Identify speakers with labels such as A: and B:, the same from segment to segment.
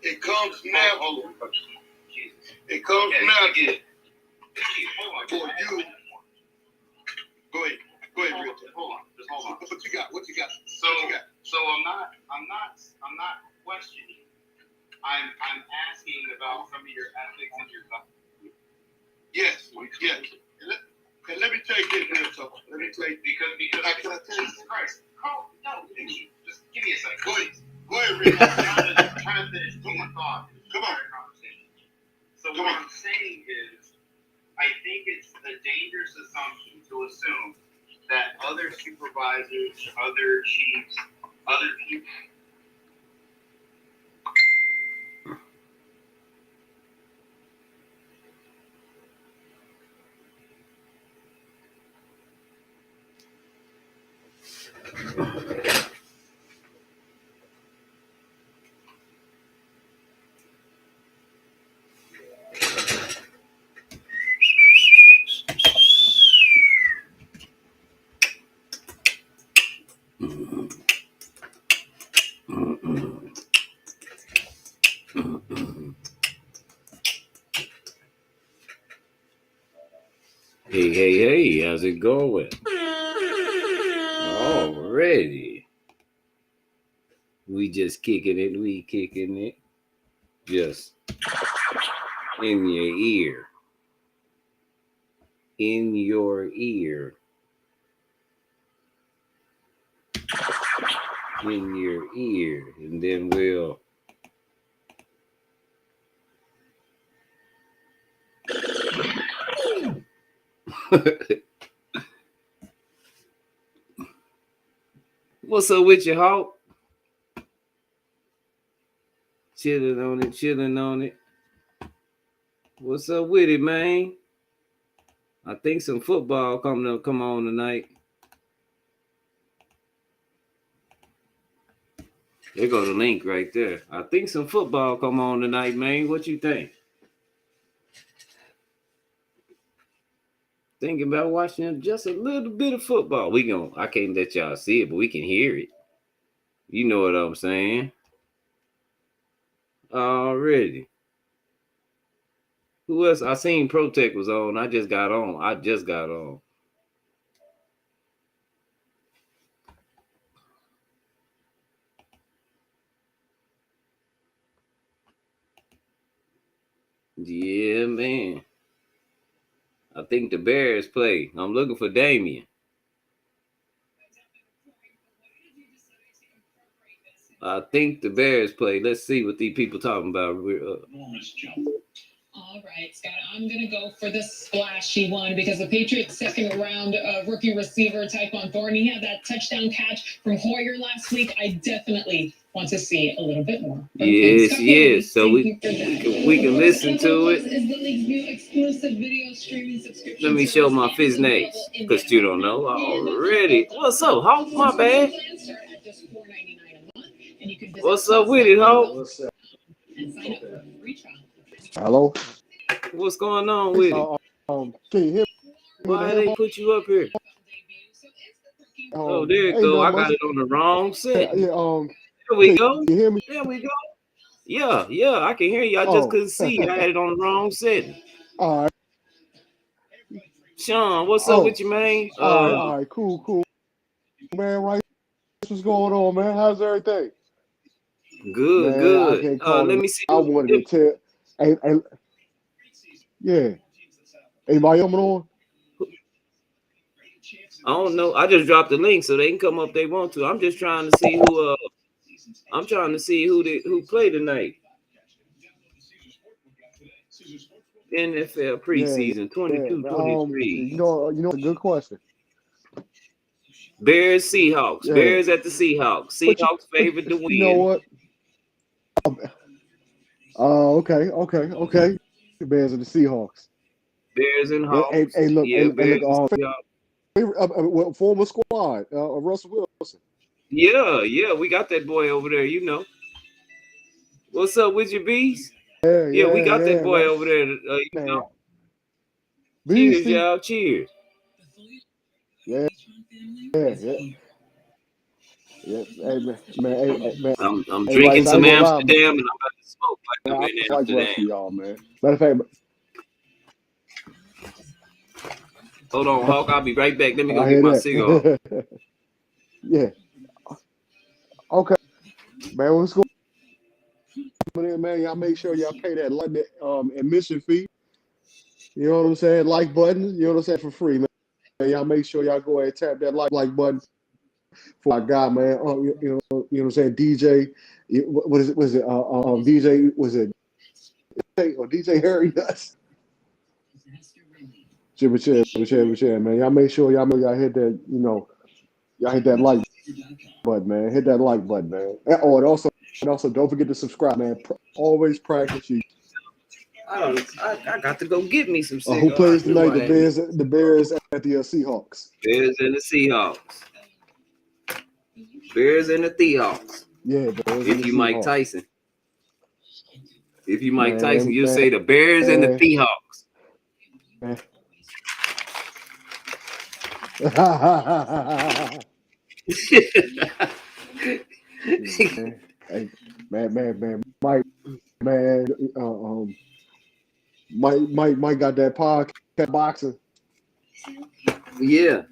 A: It comes now. It comes now. For you. Go ahead. Go ahead, Rich.
B: Hold on. Just hold on.
A: What you got? What you got?
B: So I'm not questioning. I'm asking about some of your ethics and your stuff.
A: Yes. Yes. Okay, let me take this here, so let me take
B: because
A: can I tell you?
B: Jesus Christ. Oh, no, just give me a second.
A: Go ahead, Rich.
B: I'm trying to finish my thought.
A: Come on.
B: So what I'm saying is, I think it's a dangerous assumption to assume that other supervisors, other chiefs, other people.
C: Hey, how's it going? Already. We just kicking it. Just in your ear. In your ear. In your ear. And then we'll What's up with you, Hawk? Chilling on it. What's up with it, man? I think some football come on tonight. There go the link right there. I think some football come on tonight, man. What you think? Thinking about watching just a little bit of football. I can't let y'all see it, but we can hear it. You know what I'm saying? Already. Who else? I seen Protect was on. I just got on. Yeah, man. I think the Bears play. I'm looking for Damien. I think the Bears play. Let's see what these people talking about.
D: Enormous jump. All right, Scott, I'm going to go for the splashy one because the Patriots' second round rookie receiver, Tyquan Thornton, he had that touchdown catch from Hoyer last week. I definitely want to see a little bit more.
C: Yes. So we can listen to it.
D: Is the league's new exclusive video streaming subscription.
C: Let me show my Fiznates because you don't know already. What's up, Hawk? My bad. What's up with it, Hawk?
E: Hello.
C: What's going on with it?
E: Can you hear me?
C: Why they put you up here? Oh, there you go. I got it on the wrong setting. There we go.
E: You hear me?
C: There we go. Yeah, I can hear you. I just couldn't see. I had it on the wrong setting.
E: All right.
C: Sean, what's up with you, man?
E: All right, cool. Man, right? What's going on, man? How's everything?
C: Good. Let me see.
E: I wanted to tell. Hey, yeah. Anybody coming on?
C: I don't know. I just dropped the link so they can come up if they want to. I'm just trying to see who. I'm trying to see who played tonight. NFL preseason 22-23.
E: You know, it's a good question.
C: Bears, Seahawks. Yeah. Bears at the Seahawks. Seahawks favored to win.
E: You know what? Okay. The Bears are the Seahawks.
C: Bears and Hawks.
E: Hey, look.
C: Look.
E: Former squad, Russell Wilson.
C: Yeah, we got that boy over there. You know. What's up with your bees? Yeah, we got that boy over there. You know. Cheers, y'all. Cheers.
E: Yeah. Hey, man.
C: I'm drinking some Amsterdam and I'm about to smoke. come
E: I
C: in
E: like
C: after
E: rest
C: that.
E: of y'all, man. Matter of fact,
C: Hold on, Hawk. I'll be right back. Let me go
E: I
C: get
E: hear
C: my cigar.
E: that. Yeah. Okay, man. What's going on, man? Y'all make sure y'all pay that admission fee. You know what I'm saying? Like button. You know what I'm saying, for free, man. Y'all make sure y'all go ahead and tap that like button for my guy, man. You know what I'm saying? DJ. What is it? Was it DJ? Was it or DJ Harry Nuts? Share, man. Y'all make sure y'all hit that. You know, y'all hit that like button, man. Hit that like button, man. And also don't forget to subscribe, man. Always practice you.
C: I got to go get me some cigars.
E: Who plays tonight? The Bears at the Seahawks.
C: Bears and the Seahawks. Bears and the Seahawks.
E: Yeah, Bears.
C: If you Mike Tyson. If you Mike
E: Man,
C: Tyson, you'll say the Bears and the Seahawks.
E: Hey, man, Mike, man, Mike got that podcast boxing.
C: Yeah.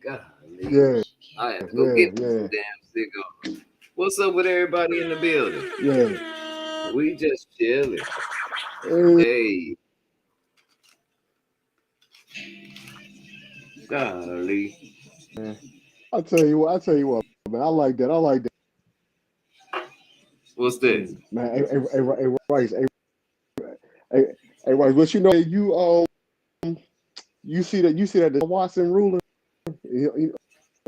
C: God,
E: yeah.
C: I have to go get some damn cigar. What's up with everybody in the building?
E: Yeah.
C: We just chilling. Hey. Golly.
E: Man. I'll tell you what, man. I like that.
C: What's that?
E: Man, hey, Rice. Hey, Rice, what you know, you see that the Watson ruling, you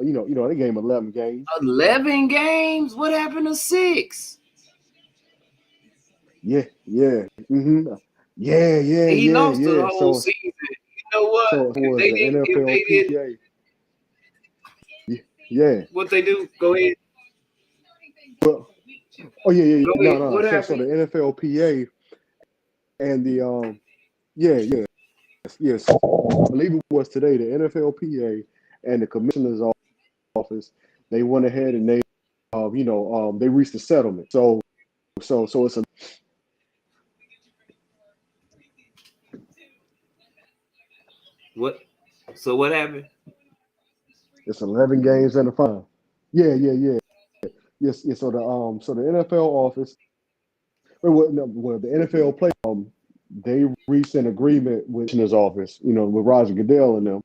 E: know, they gave him 11 games.
C: 11 games? What happened to 6?
E: Yeah. Mm-hmm. Yeah.
C: He lost the whole season. You know what?
E: So
C: if they didn't,
E: yeah.
C: What they do? Go ahead.
E: Well, yeah. No.
C: What
E: So
C: happened?
E: the NFLPA and the yes. I believe it was today. The NFLPA and the commissioner's office, they went ahead and they they reached a settlement. So it's a
C: What? So what happened?
E: It's 11 games and a fine. Yeah. Yes. So the NFL office, well, the NFL play, they reached an agreement with his office, with Roger Goodell and them.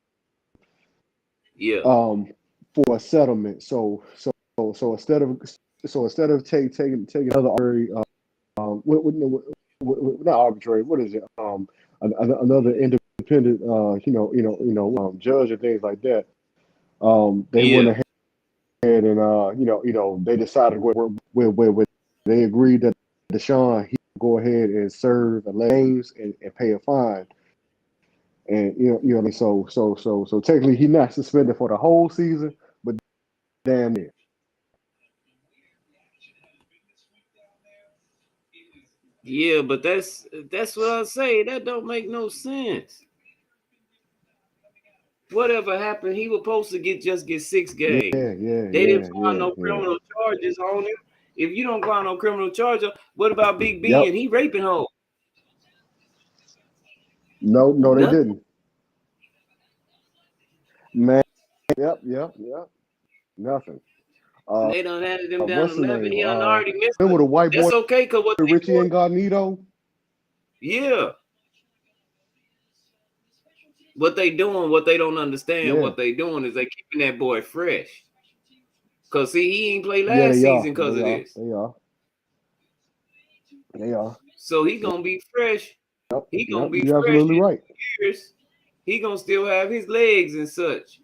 C: Yeah.
E: For a settlement. So instead of taking another arbitrary, not arbitrary, what is it? Another independent, judge and things like that. They went ahead and they decided where they agreed that Deshaun he would go ahead and serve 11 games and pay a fine. And so technically he's not suspended for the whole season, but damn near.
C: Yeah, but that's what I say. That don't make no sense. Whatever happened, he was supposed to get 6 games. They didn't find no criminal charges on him. If you don't find no criminal charges, what about Big B and he raping hoes?
E: No, they didn't. Man, yep. Nothing.
C: They done handed him down
E: What's
C: 11.
E: the name?
C: He done already missed.
E: Remember the white boy?
C: That's okay, cause what
E: Richie Incognito?
C: Yeah. What they doing, what they don't understand, what they doing is they keeping that boy fresh. Cause see, he ain't played last season because of this.
E: They are.
C: So he gonna be fresh. He gonna be
E: You're
C: fresh
E: absolutely right.
C: Years. He gonna still have his legs and such.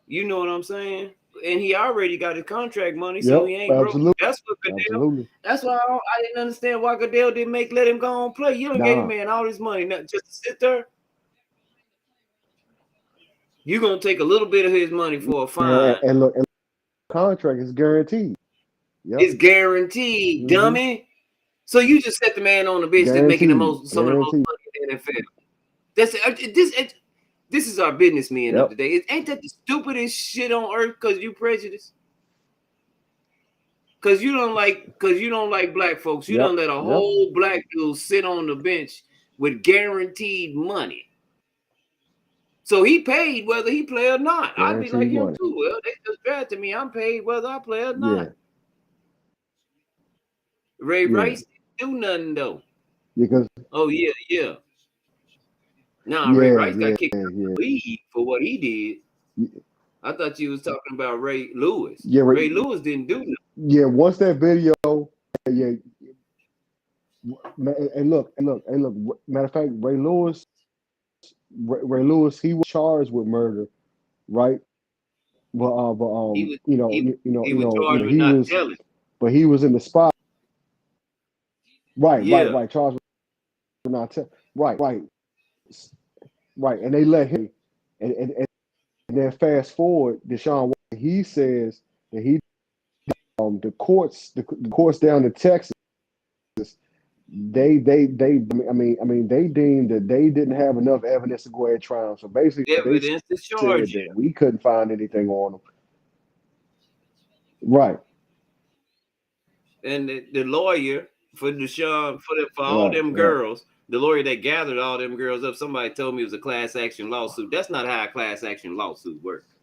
C: You know what I'm saying? And he already got his contract money, so he ain't broke. That's what Goodell.
E: Absolutely.
C: That's why I didn't understand why Goodell didn't let him go and play. You don't gave him man all this money, not just to sit there. You're gonna take a little bit of his money for a fine.
E: And look, contract is guaranteed.
C: Yep. It's guaranteed, dummy. So you just set the man on the bench that's making some of the most money in the NFL. This is our businessmen of the day. Ain't that the stupidest shit on earth because you prejudiced? Cause you don't like black folks. You don't let a whole black dude sit on the bench with guaranteed money. So he paid whether he play or not. I'd be like him too. Well, they just drafted me. I'm paid whether I play or not. Ray Rice didn't do nothing though.
E: Because
C: yeah. Nah, Ray Rice got kicked out of the league for what he did. I thought you was talking about Ray Lewis.
E: Yeah,
C: Ray Lewis didn't do nothing.
E: Yeah, once that video, and look. Matter of fact, Ray Lewis, he was charged with murder, right? But
C: he was charged with not telling.
E: But he was in the spot. Right. Charged with not telling. Right. And they let him, and then fast forward, Deshaun, he says that the courts down in Texas, they deemed that they didn't have enough evidence to go ahead and try him. So basically,
C: evidence to charge
E: that we couldn't find anything on him. Right.
C: And the lawyer for Deshaun, for all them girls, the lawyer that gathered all them girls up, somebody told me it was a class action lawsuit. That's not how a class action lawsuit works.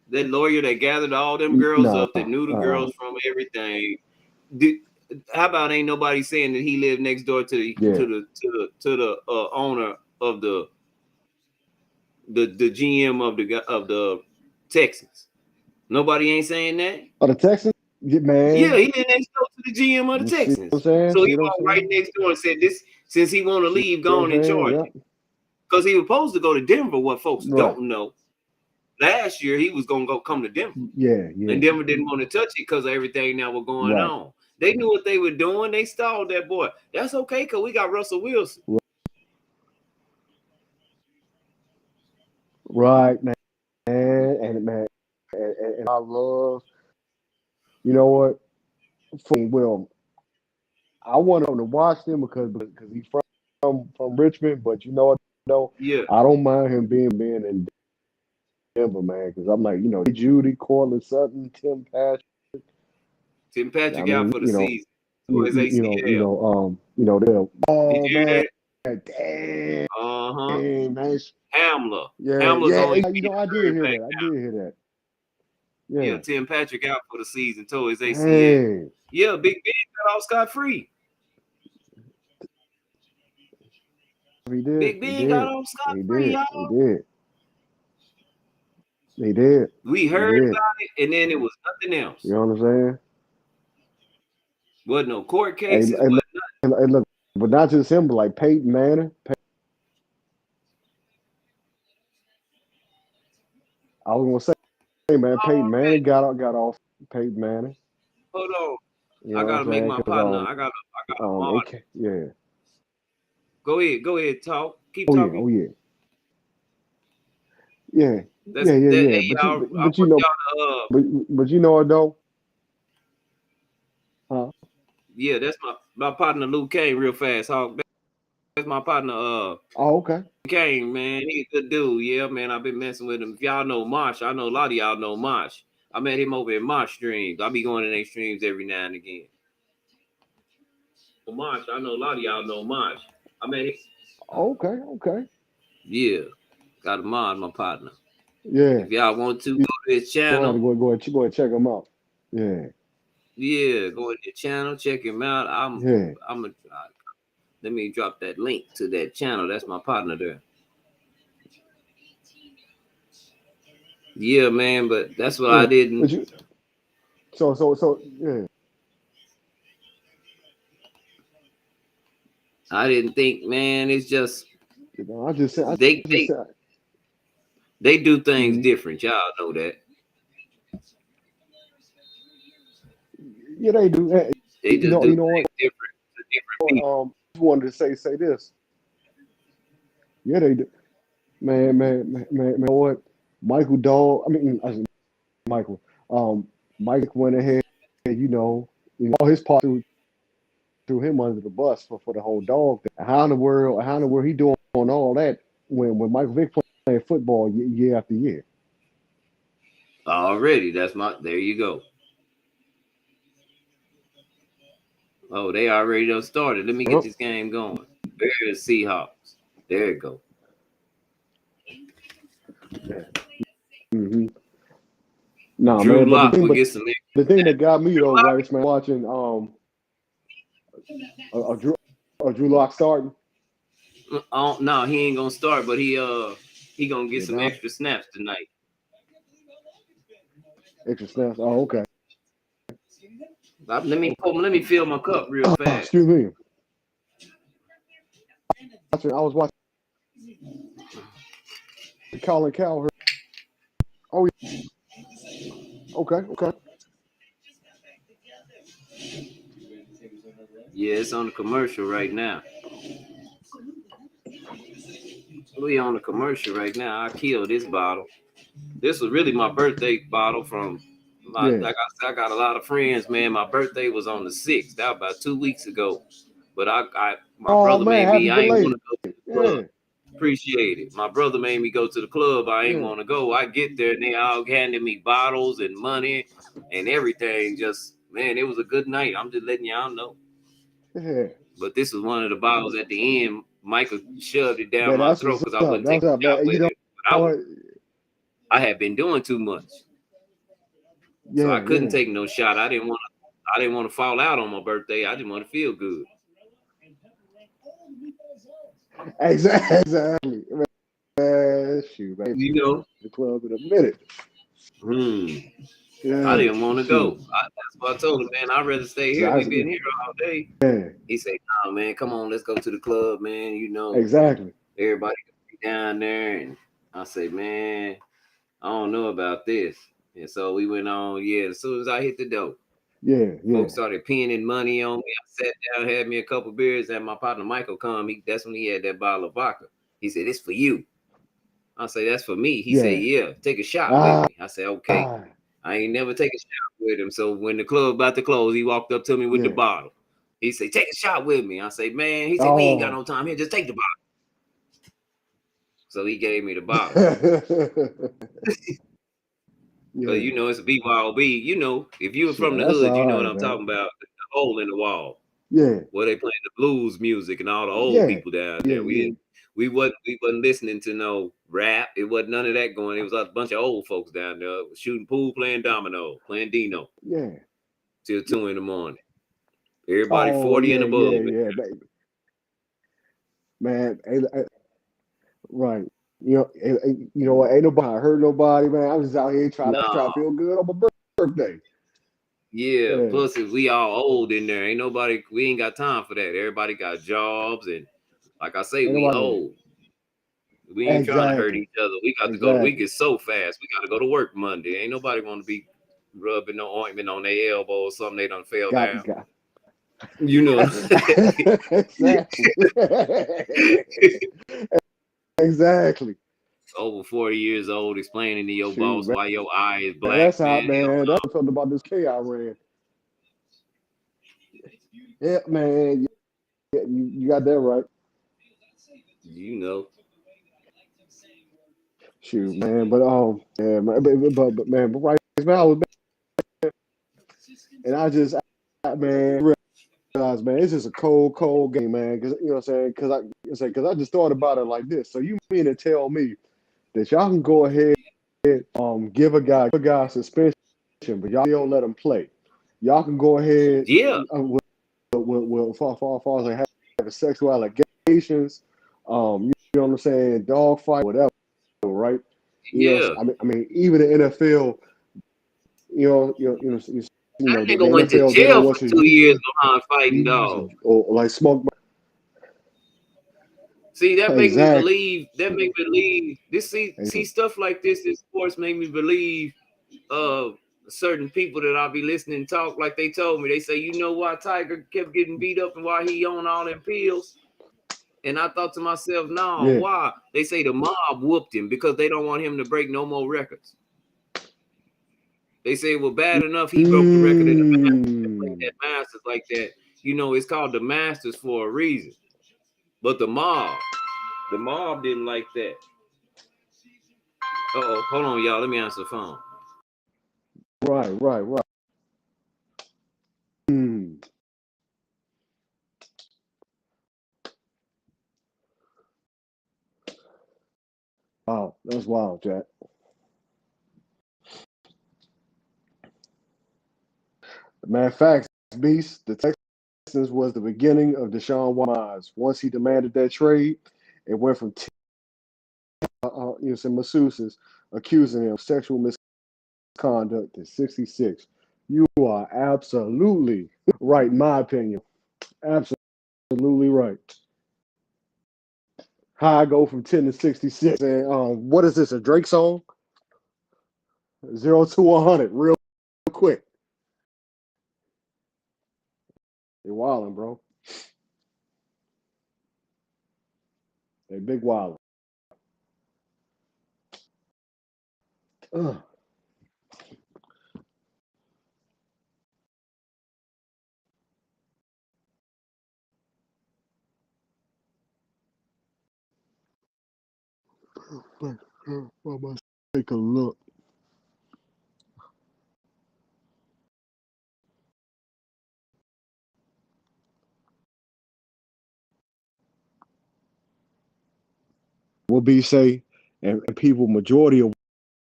C: That lawyer that gathered all them girls up, that knew the girls from everything. How about ain't nobody saying that he lived next door to the owner of the GM of the Texans? Nobody ain't saying that.
E: Oh, the Texans, man.
C: Yeah, he lived next door to the GM of the Texans. So he walked right next door and said, "This, since he want to leave, go on and charge him." Because he was supposed to go to Denver. What folks don't know, last year he was gonna come to Denver.
E: Yeah.
C: And Denver didn't want to touch it because of everything that was going on. They knew what they were doing. They stalled that boy. That's okay because we got Russell Wilson.
E: Right, man. And I love, you know what? Well, I want him to watch them because he's from Richmond, but you know what? No, I don't mind him being in Denver, man, because I'm like, Judy, Cortland Sutton, Tim Patrick.
C: Tim Patrick out for the season.
E: Oh man, damn, man.
C: Hamler.
E: I did hear that.
C: Yeah, Tim Patrick out for the season, tore his ACL. Yeah, Big Ben got off scot-free.
E: He did.
C: Big Ben got off scot-free, y'all.
E: He did.
C: We heard about it, and then it was nothing else.
E: You know what I'm saying?
C: Wasn't no court cases.
E: And look, but not just him, but like Peyton Manning. I was gonna say, man, Peyton Manning got off. Peyton Manning.
C: Hold on, I gotta make my partner. I got
E: yeah.
C: Go ahead, talk. Keep talking.
E: Oh yeah. Yeah. But you know what though? Huh?
C: Yeah, that's my partner Luke Kane, real fast. Hawk. That's my partner.
E: Okay.
C: Kane, man, he's a good dude. Yeah, man, I've been messing with him. If y'all know Marsh, I know a lot of y'all know Marsh. I met him over in Marsh streams. I'll be going in their streams every now and again. For Marsh, I know a lot of y'all know Marsh. I met him.
E: Okay.
C: Yeah, got a mod, my partner.
E: Yeah.
C: If y'all want to go to his channel,
E: go ahead and check him out. Yeah.
C: Yeah, go to the channel, check him out. Let me drop that link to that channel. That's my partner there. Yeah, man, but that's what I didn't.
E: So yeah.
C: I didn't think, man. It's just they do things different. Y'all know that.
E: Yeah, they do.
C: They just do things different.
E: I wanted to say this. Yeah, they do. Man, what? Michael Dog. Michael. Mike went ahead. All his part threw him under the bus for the whole dog thing. How in the world he doing all that when Michael Vick playing football year after year?
C: Already, there you go. Oh, they already done started. Let me get this game going. Bears Seahawks. There it go.
E: Mm-hmm. Nah,
C: Drew
E: man,
C: Lock will get some.
E: the thing that got me though, Rice, man, watching Drew Lock starting.
C: No, he ain't gonna start, but he gonna get some
E: Nah.
C: extra snaps tonight.
E: Extra snaps. Oh, okay.
C: Let me fill my cup real fast.
E: Excuse me. I was watching Colin Cowherd. Oh, okay.
C: Yeah, it's on the commercial right now. We on the commercial right now. I killed this bottle. This was really my birthday bottle from my.
E: Yeah.
C: Like I said, I got a lot of friends, man. My birthday was on the 6th. That was about 2 weeks ago. But my brother made me. I ain't want to go to the club. Appreciate it. My brother made me go to the club. I ain't want to go. I get there and they all handed me bottles and money and everything. Just man, it was a good night. I'm just letting y'all know.
E: Yeah.
C: But this was one of the bottles at the end. Michael shoved it down
E: Man,
C: my throat because I wouldn't take it out with it. But I had been doing too much, so I couldn't take no shot. I didn't want to fall out on my birthday. I didn't want to feel good.
E: Exactly. Man, shoot, man.
C: You know,
E: the club in a minute.
C: Yeah, I didn't want to go. That's what I told him, man. I'd rather stay here. We've been here all day.
E: Yeah.
C: He said, "No, man, come on, let's go to the club, man. You know,
E: exactly.
C: Everybody be down there." And I say, "Man, I don't know about this." And so we went on. Yeah, as soon as I hit the door, folks started pinning money on me. I sat down, had me a couple beers, and my partner Michael come. That's when he had that bottle of vodka. He said, "It's for you." I say, "That's for me." He said, "Yeah, take a shot with me." I said, "Okay." I ain't never take a shot with him. So when the club about to close, he walked up to me with the bottle. He said, "Take a shot with me." I say, "Man," he said, "We ain't got no time here. Just take the bottle." So he gave me the bottle. Because you know it's a BYOB. You know, if you were from the hood, you know what I'm talking about. The hole in the wall.
E: Yeah.
C: Where they playing the blues music and all the old people down there. We wasn't listening to no rap. It wasn't none of that going. It was a bunch of old folks down there shooting pool, playing domino, playing Dino.
E: Yeah.
C: Till 2 a.m. Everybody 40 and above.
E: Yeah, baby. Man, right. You know what? Ain't nobody hurt nobody, man. I'm just out here trying to feel good on my birthday.
C: Yeah. Plus, we all old in there. Ain't nobody. We ain't got time for that. Everybody got jobs, and like I say, we old. We ain't trying to hurt each other. We got to go. We get so fast. We got to go to work Monday. Ain't nobody want to be rubbing no ointment on their elbow or something. They done fell down. You know.
E: Exactly. Exactly.
C: Over 40 years old, explaining to your boss why your eye is black.
E: That's how, man. That's something about this K I ran. Yeah, man. You got that right.
C: You know.
E: Shoot, man. But yeah, man. But man, but right, man, I was, and I just, man, realized, man, it's just a cold game, man. Because you know what I'm saying? Because I just thought about it like this. So you mean to tell me that y'all can go ahead, give a guy suspension, but y'all don't let him play. Y'all can go ahead, with far as like having sexual allegations, you know what I'm saying, dog fight, whatever, right? You know, I mean, even the NFL,
C: that
E: the
C: nigga went to
E: NFL,
C: jail for 2 years behind fighting dogs.
E: Or like smoke.
C: See, that make me believe. That make me believe. See stuff like this in sports make me believe. Certain people that I'll be listening talk like they told me. They say, you know why Tiger kept getting beat up and why he on all them pills? And I thought to myself, no, why? They say the mob whooped him because they don't want him to break no more records. They say, well, bad enough he broke the record in the Masters like that. You know, it's called the Masters for a reason. But the mob didn't like that. Uh-oh, hold on, y'all. Let me answer the phone.
E: Right. That's wild, Jack. Man, facts, Beast. The Texans was the beginning of Deshaun Watson. Once he demanded that trade, it went from some masseuses accusing him of sexual misconduct to 66. You are absolutely right, in my opinion. Absolutely right. How I go from 10 to 66. And what is this, a Drake song? 0 to 100, real quick. They wildin', bro. They big wildin'. Ugh. Let's take a look. What B say, and people, majority of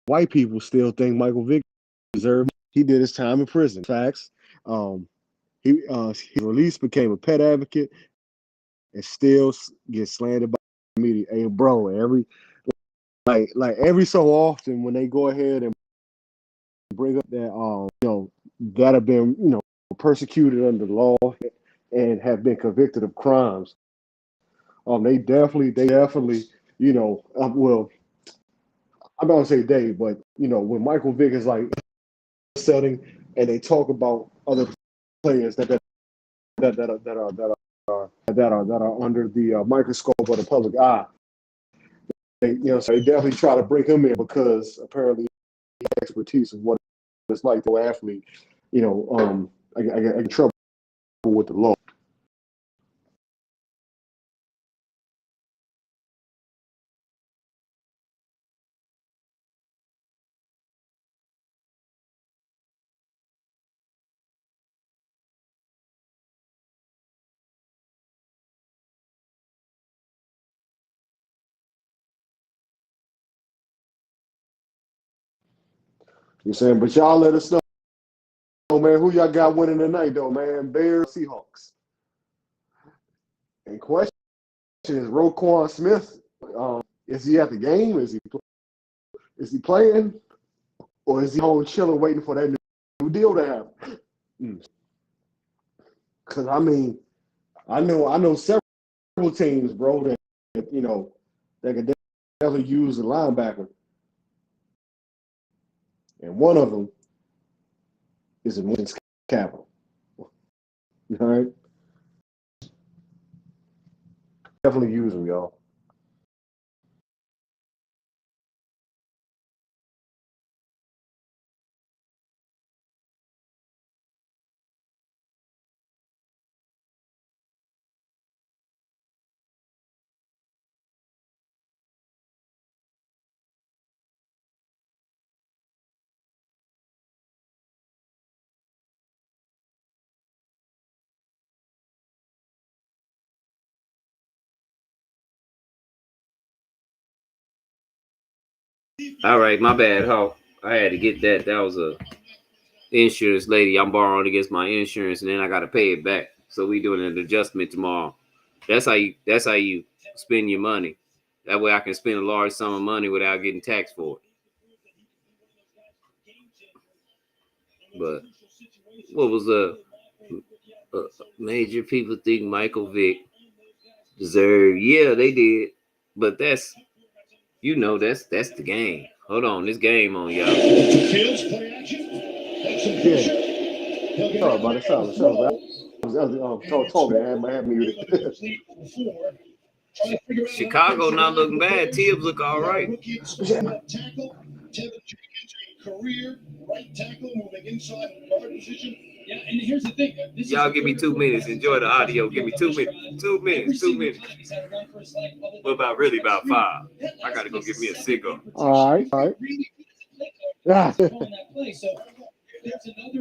E: white people still think Michael Vick deserved. He did his time in prison. Facts. His release became a pet advocate and still gets slandered by the media. Hey, bro, every so often when they go ahead and bring up that that have been persecuted under the law and have been convicted of crimes, they definitely well, I'm not gonna say they, but when Michael Vick is like setting and they talk about other players that are under the microscope of the public eye, so they definitely try to bring him in because apparently he has expertise of what it's like to athlete, I get in trouble with the law. You're saying, but y'all let us know, man, who y'all got winning tonight, though, man? Bears, Seahawks. And question is, Roquan Smith, is he at the game? Is he playing? Or is he home chilling waiting for that new deal to happen? Because, I mean, I know several teams, bro, that could definitely use a linebacker. And one of them is a Morgan's Capital. All right? Definitely use them, y'all.
C: All right, my bad, Hawk. I had to get that. That was a insurance lady I'm borrowing against my insurance, and then I got to pay it back. So we doing an adjustment tomorrow. That's how you spend your money. That way I can spend a large sum of money without getting taxed for it. But what was major people think Michael Vick deserved? Yeah, they did. But that's the game. Hold on, this game on, y'all.
E: Yeah. Sorry about it. Sorry. I was talking. I had muted.
C: Chicago not looking bad. Tibbs look all right.
D: Career right tackle moving inside guard position. Yeah, and here's the thing.
C: Y'all give me 2 minutes. Enjoy the audio. Give me 2 minutes. 2 minutes. 2 minutes. What about really about 5? I gotta go get me a cigar.
E: All right. Yeah.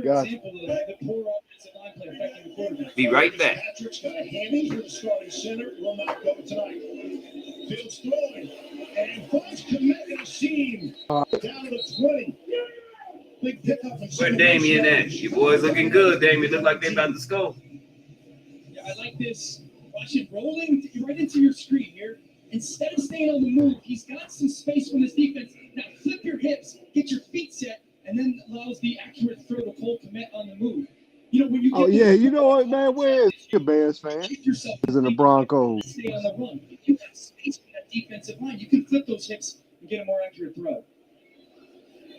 D: Gotcha.
C: Be right back.
A: And Bunch committed a seam down to the 20. Big pickup.
C: Where Damien at? Your boys looking good, Damien. Look like they about to score.
A: Yeah, I like this. Watch it rolling right into your screen here. Instead of staying on the move, he's got some space from his defense. Now flip your hips, get your feet set, and then allows the accurate throw to Cole Kmet on the move. You know, when you get
E: yeah, you know what, man? Where is the Bears fan?
A: keep yourself
E: Is in the Broncos.
A: stay on the run. If you have space for that defensive line, you can flip those hips and get a more accurate throw.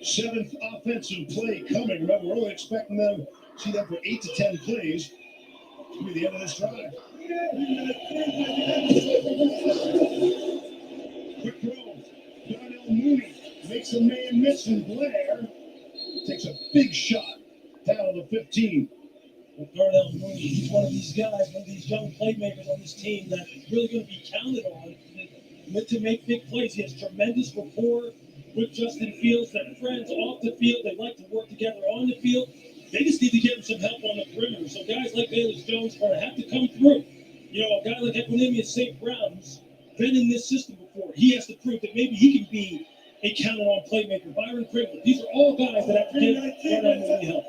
A: 7th offensive play coming. Remember, we're only expecting them to see them for 8 to 10 plays. To be the end of this drive. Quick throw. Darnell Mooney makes a man miss, and Blair takes a big shot down to the 15.
F: Well, Darnell Mooney, he's one of these guys, one of these young playmakers on this team that's really going to be counted on to make big plays. He has tremendous rapport with Justin Fields. They're friends off the field. They like to work together on the field. They just need to get him some help on the perimeter. So guys like Bayless Jones are going to have to come through. You know, a guy like Equinemius St. Brown, who's been in this system before, he has to prove that maybe he can be a counted-on playmaker. Byron Pringle, these are all guys that have to get Darnell Mooney help.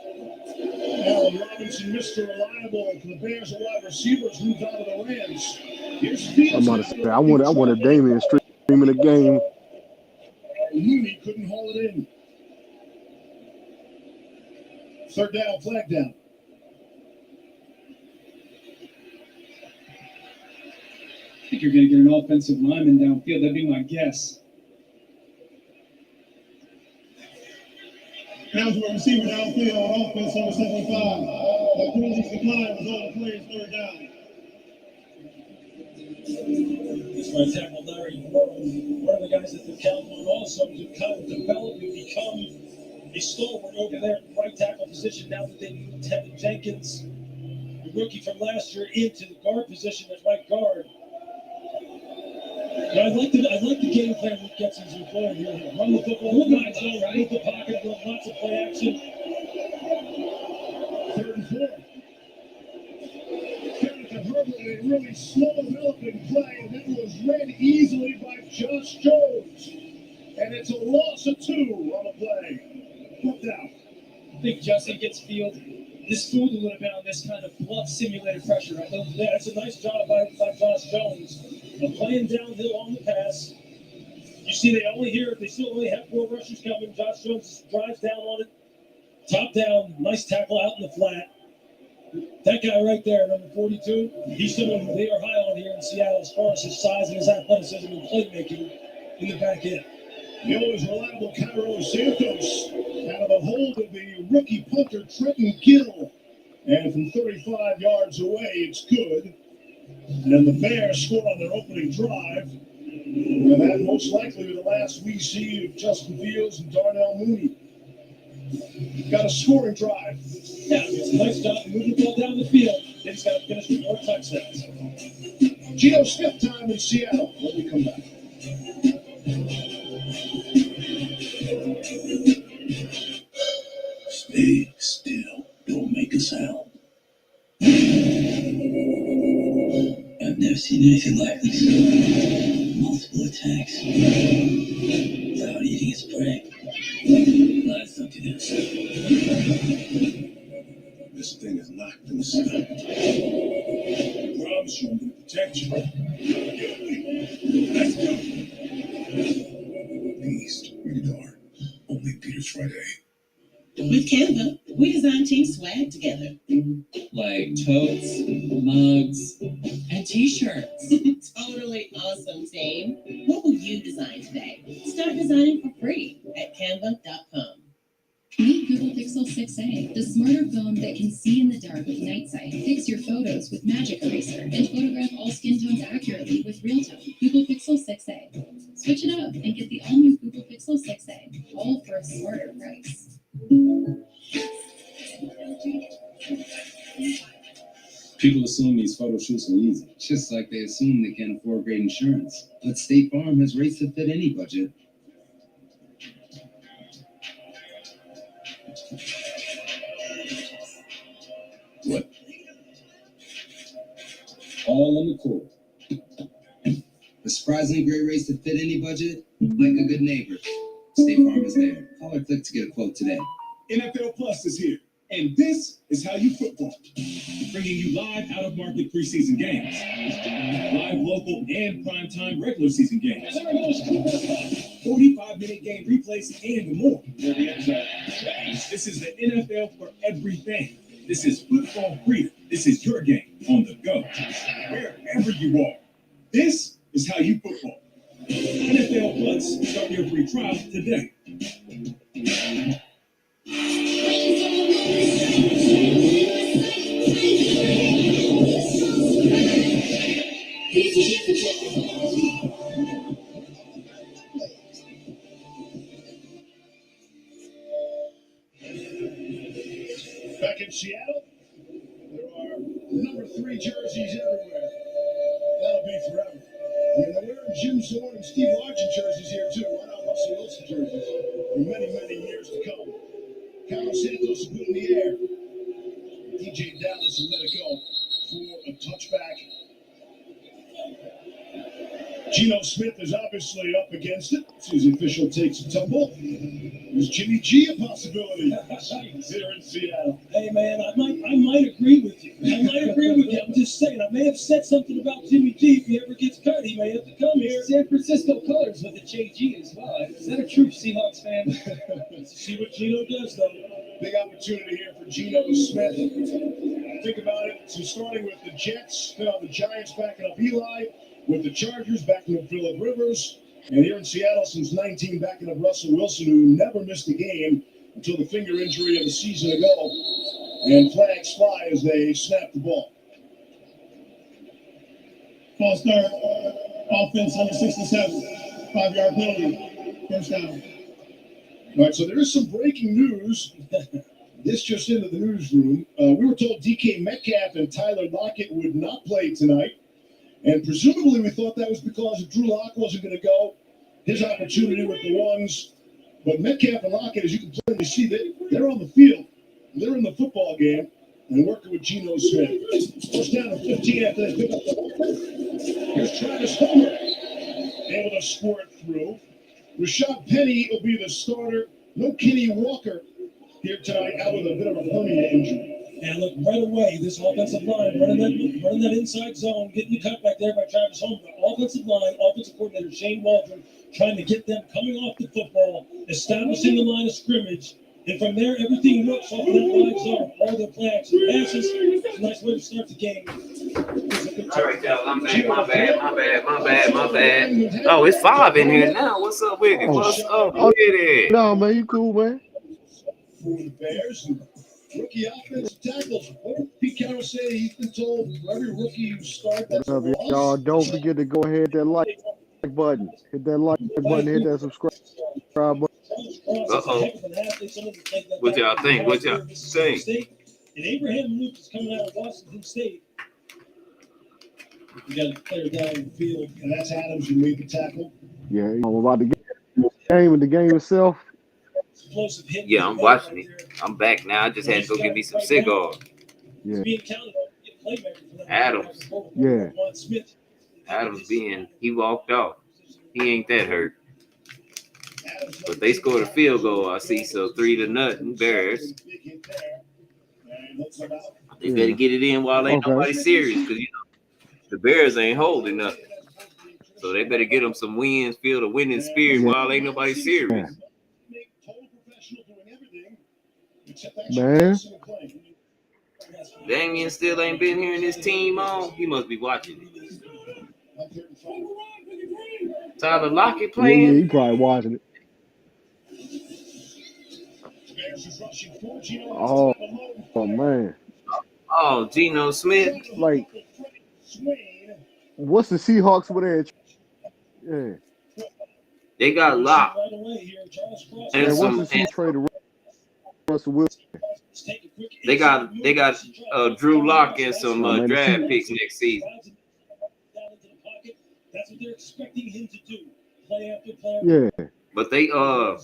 A: Allen Robinson, Mr. Reliable, for the Bears and wide receivers moved out of the Rams. Here's Fields.
E: I'm about to say, I wanted Damien streaming the game.
A: Mooney couldn't hold it in. 3rd down, flag down.
F: I think you're going to get an offensive lineman downfield. That'd be my guess.
A: Now to a receiver downfield on offense, number 75. The penalties decline with all the players 3rd down.
F: That's right tackle Larry Warren, one of the guys that they're counting on also to kind of develop and become a stalwart over there at the right tackle position now that they moved Tevin Jenkins, the rookie from last year, into the guard position at right guard. But I like the game plan that gets his employer here. Run the football, look at it, right? The pocket, lots of play action.
A: 3rd and 4. Kenneth Herbert, a really slow developing play, and that was read easily by Josh Jones. And it's a loss of 2 on the play. Put down.
F: I think Justin gets field. This food would have been on this kind of bluff simulated pressure. I know that's a nice job by Josh Jones of playing downhill on the pass. You see, they still only have 4 rushers coming. Josh Jones drives down on it, top down, nice tackle out in the flat. That guy right there, number 42, he's someone who they are high on here in Seattle as far as his size and his athleticism and playmaking in the back end.
A: The always reliable Cairo Santos out of the hold of the rookie punter Trenton Gill. And from 35 yards away, it's good. And the Bears score on their opening drive. And that most likely be the last we see of Justin Fields and Darnell Mooney. Got a scoring drive.
F: Yeah, it's a nice job moving the ball down the field. They just got to finish with more touchdowns.
A: Geno Smith time in Seattle when we come back.
G: Stay still. Don't make a sound. I've never seen anything like this. Multiple attacks. Without eating its prey. Lies up to this.
A: This thing is not going to stop. I promise you I'm going to protect you. Let's go.
G: Beast. Radar. Only Peter's Friday.
H: With Canva, we design team swag together.
I: Like totes, mugs, and t-shirts.
H: Totally awesome, team. What will you design today? Start designing for free at canva.com.
J: Meet Google Pixel 6a, the smarter phone that can see in the dark with night sight, fix your photos with Magic Eraser, and photograph all skin tones accurately with Real Tone. Google Pixel 6a. Switch it up and get the all-new Google Pixel 6a, all for a smarter price.
I: People assume these photo shoots are easy, just like they assume they can't afford great insurance. But State Farm has rates that fit any budget. What? All on the court. A surprisingly great race to fit any budget, like a good neighbor. State Farm is there. Call or click to get a quote today.
A: NFL Plus is here, and this is how you football. Bringing you live out-of-market preseason games, live local and primetime regular season games, 45-minute game replays, and more. This is the NFL for every fan. This is football freedom. This is your game on the go, wherever you are. This is how you football. NFL Plus. Start your free trial today. Back in Seattle, there are number 3 jerseys everywhere. That'll be forever. And they're wearing Jim Zorn and Steve Largent jerseys here too. Why not Russell Wilson jerseys for many, many years to come? Carlos Santos is put in the air. DJ Dallas will let it go for a touchback. Geno Smith is obviously up against it. As the official takes a tumble. Is Jimmy G a possibility here in Seattle?
F: Hey man, I might agree with you. I'm just saying, I may have said something about Jimmy G. If he ever gets cut, he may have to come here.
K: San Francisco colors with the JG as well. Is that a true Seahawks fan?
F: Let's see what Geno does, though.
A: Big opportunity here for Geno Smith. Think about it. So starting with the Jets, then on the Giants backing up Eli, with the Chargers backing up Phillip Rivers, and here in Seattle since 19 backing up Russell Wilson, who never missed a game until the finger injury of a season ago. And flags fly as they snap the ball.
F: False start. Offense on the 67. 5-yard penalty. First down.
A: All right, so there is some breaking news. This just into the newsroom. We were told DK Metcalf and Tyler Lockett would not play tonight. And presumably we thought that was because if Drew Lock wasn't going to go, his opportunity with the ones. But Metcalf and Lockett, as you can clearly see, they're on the field. They're in the football game and working with Geno Smith. First down to 15 after they pick up the ball. Here's Travis Homer, able to squirt through. Rashad Penny will be the starter. No Kenny Walker here tonight, out with a bit of a hernia injury.
F: And look, right away, this offensive line running that inside zone, getting the cut back there by Travis Homer. The offensive line, offensive coordinator Shane Waldron, trying to get them coming off the football, establishing the line of scrimmage. And from there, everything works off of that wide zone. All their play action passes. It's a nice way to start the game.
C: All right, y'all. I'm back. My bad. Oh, it's 5 in here now. What's up with it? What's up with it?
E: No, man, you cool, man.
A: For the Bears, rookie offensive tackles. What did Pete Carroll say? He's been told for every rookie you start, that's a loss.
E: Y'all don't forget to go ahead and hit that like button. Hit that like button. Hit that subscribe button.
C: Uh-oh. What y'all think?
F: And Abraham Luke is coming out of Washington State. You got a player down in the field.
A: And that's Adams who made the tackle.
E: Yeah, I'm about to get the game and the game itself.
C: Yeah, I'm watching it. I'm back now. I just had to go get me some cigars.
E: Yeah.
C: Adams.
E: Yeah.
C: Adams he walked off. He ain't that hurt. But they scored a field goal, I see. So 3-0 Bears. They better get it in while ain't nobody serious, because you know the Bears ain't holding nothing. So they better get them some wins, feel the winning spirit while ain't nobody serious.
E: Man.
C: Damien still ain't been here in this team on. He must be watching it. Tyler Lockett playing?
E: Yeah, he probably watching it. Oh man.
C: Oh, Geno Smith.
E: Like, what's the Seahawks with that? Yeah.
C: They got Lock.
E: And what's the trade Russell Wilson?
C: They got Drew Lock and some draft picks next season.
F: That's what they're expecting him to do. Play after play.
E: Yeah.
C: But they got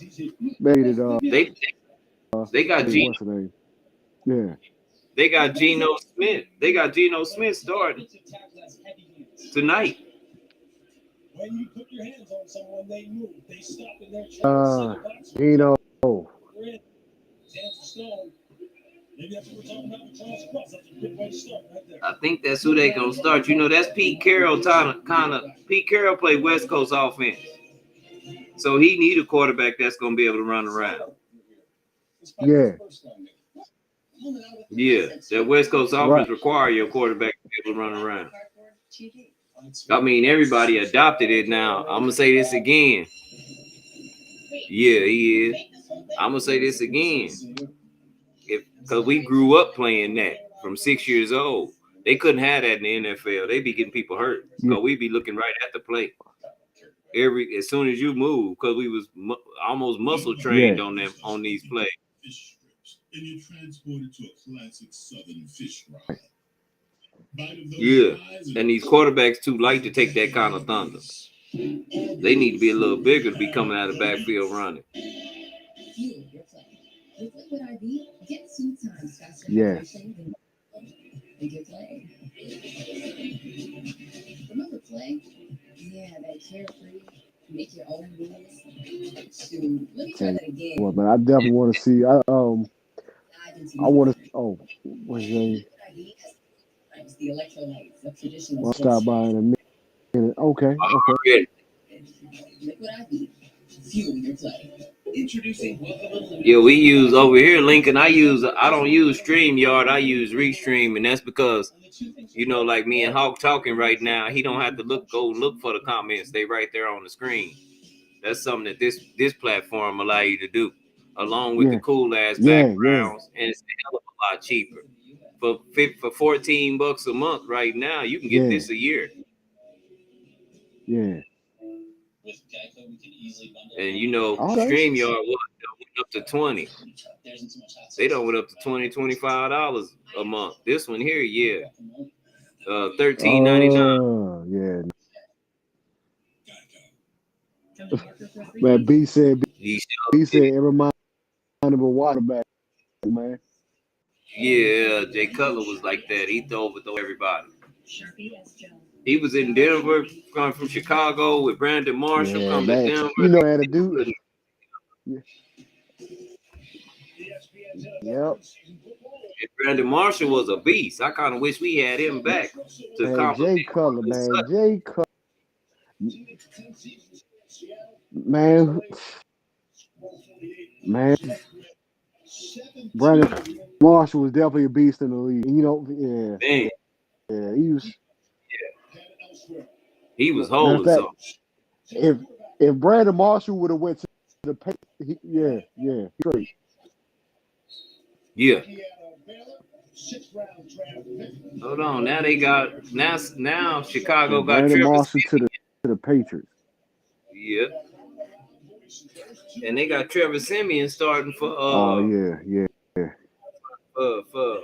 C: Geno.
E: Yeah.
C: They got Geno Smith. They got Geno Smith starting tonight.
F: when you put your hands on someone, they move. They stop in their tracks.
E: You know.
F: Hands of stone. Maybe that's what we're talking about with Charles Cross. That's a good way to start right there.
C: I think that's who they gonna start. You know, that's Pete Carroll kind of. Pete Carroll played West Coast offense, so he need a quarterback that's gonna be able to run around.
E: Yeah.
C: Yeah, that West Coast offense
E: Right.
C: require your quarterback to be able to run around. I mean, everybody adopted it now. I'm gonna say this again. Yeah, he is. I'm gonna say this again. Because we grew up playing that from 6 years old. They couldn't have that in the NFL. They be getting people hurt.
E: Yeah.
C: So we be looking right at the plate. As soon as you move, because we was almost muscle trained on them on these plays.
A: And you're transported to a classic Southern fish fry.
C: Yeah, and these quarterbacks too light to take that kind of thunder. They need to be a little bigger to be coming out of the backfield running.
J: Fuel your play. With Liquid IV, get 2 times faster
E: Yeah.
J: hydration than your play. Remember play? Yeah, that carefree, make your own rules. Shoot, let me try that again.
E: Well, but I definitely want to see. I want to. What's his name?
J: The electrolytes of traditional
E: I'll stop by in a minute. Okay.
J: Liquid IV, fuel your play. Introducing
C: Yeah, we use over here, Lincoln. I don't use StreamYard. I use Restream, and that's because, you know, like me and Hawk talking right now, he don't have to go look for the comments. They right there on the screen. That's something that this platform allow you to do, along with the cool ass backgrounds, and it's a hell of a lot cheaper. For $14 a month right now, you can get this a year.
E: Yeah.
C: And you know, StreamYard went up to $20. They don't went up to $20, $25 a month. This one here, yeah. $13.99.
E: Yeah. Man, B said every mind of a waterback, man.
C: Yeah, Jay Cutler was like that. He throw everybody. He was in Denver, coming from Chicago with Brandon Marshall,
E: Yeah,
C: come to Denver.
E: You know how to do. Yeah. Yep.
C: And Brandon Marshall was a beast. I kind of wish we had him back to
E: Man, Jay Cutler, man. Jay Cutler. Man. Brandon Marshall was definitely a beast in the league. You know,
C: Man.
E: Yeah, he was.
C: Yeah. He was holding something.
E: If Brandon Marshall would have went to the straight.
C: Yeah. Hold on. Now they got now Chicago got
E: Brandon
C: Trevor
E: Marshall to the Patriots.
C: Yeah. And they got Trevor Siemian starting for for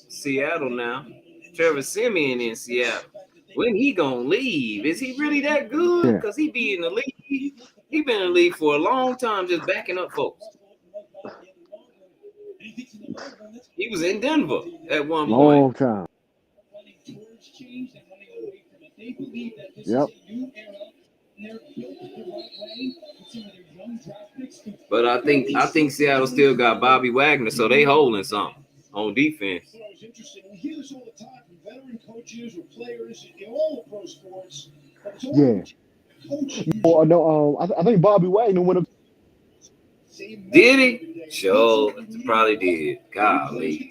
C: Seattle now. Trevor Siemian in Seattle. When he gonna leave? Is he really that good? Because he be in the league. He been in the league for a long time, just backing up folks. He was in Denver at one point.
E: Long time. Yep.
C: But I think Seattle still got Bobby Wagner, so they holding something on defense.
A: It's interesting. We hear this all the time from veteran coaches or players in all the pro sports.
E: Yeah. No, I think Bobby Wagner went up.
C: Did he? Sure, probably did. Golly.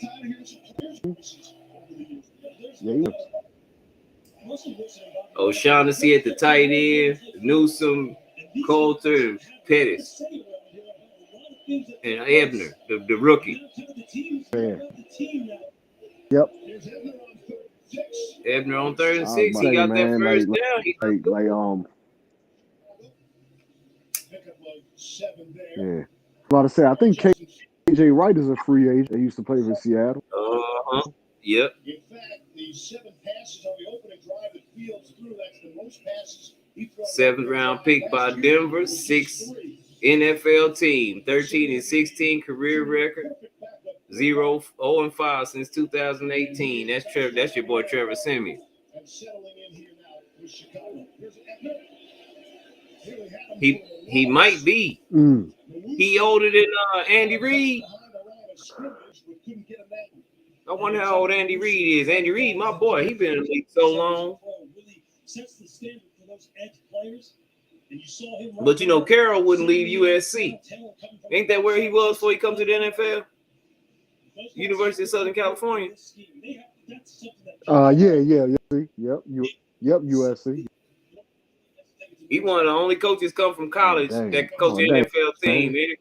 E: Yeah, he was.
C: O'Shaughnessy at the tight end, Newsom, Coulter, and Pettis, and Ebner, the rookie.
E: Yeah. Yep.
C: Ebner on 3rd and 6. He got that first down.
E: Yeah. About to say, I think KJ Wright is a free agent. They used to play for Seattle.
C: Yep.
A: In fact, the 7 passes on the opening drive that Fields threw, that's the most passes he threw.
C: 7th round pick by Denver, 6th NFL team, 13 and 16 career record, 0-5 since 2018. That's your boy Trevor Siemian.
A: And settling in here now with Chicago. Here's Ebner.
C: He might be.
E: Mm.
C: He older than Andy Reid. I wonder how old Andy Reid is. Andy Reid, my boy, he been in the league so long. But you know, Carroll wouldn't leave USC. Ain't that where he was before he come to the NFL? University of Southern California.
E: Yep, USC.
C: He one of the only coaches come from college that can coach the NFL team. Anybody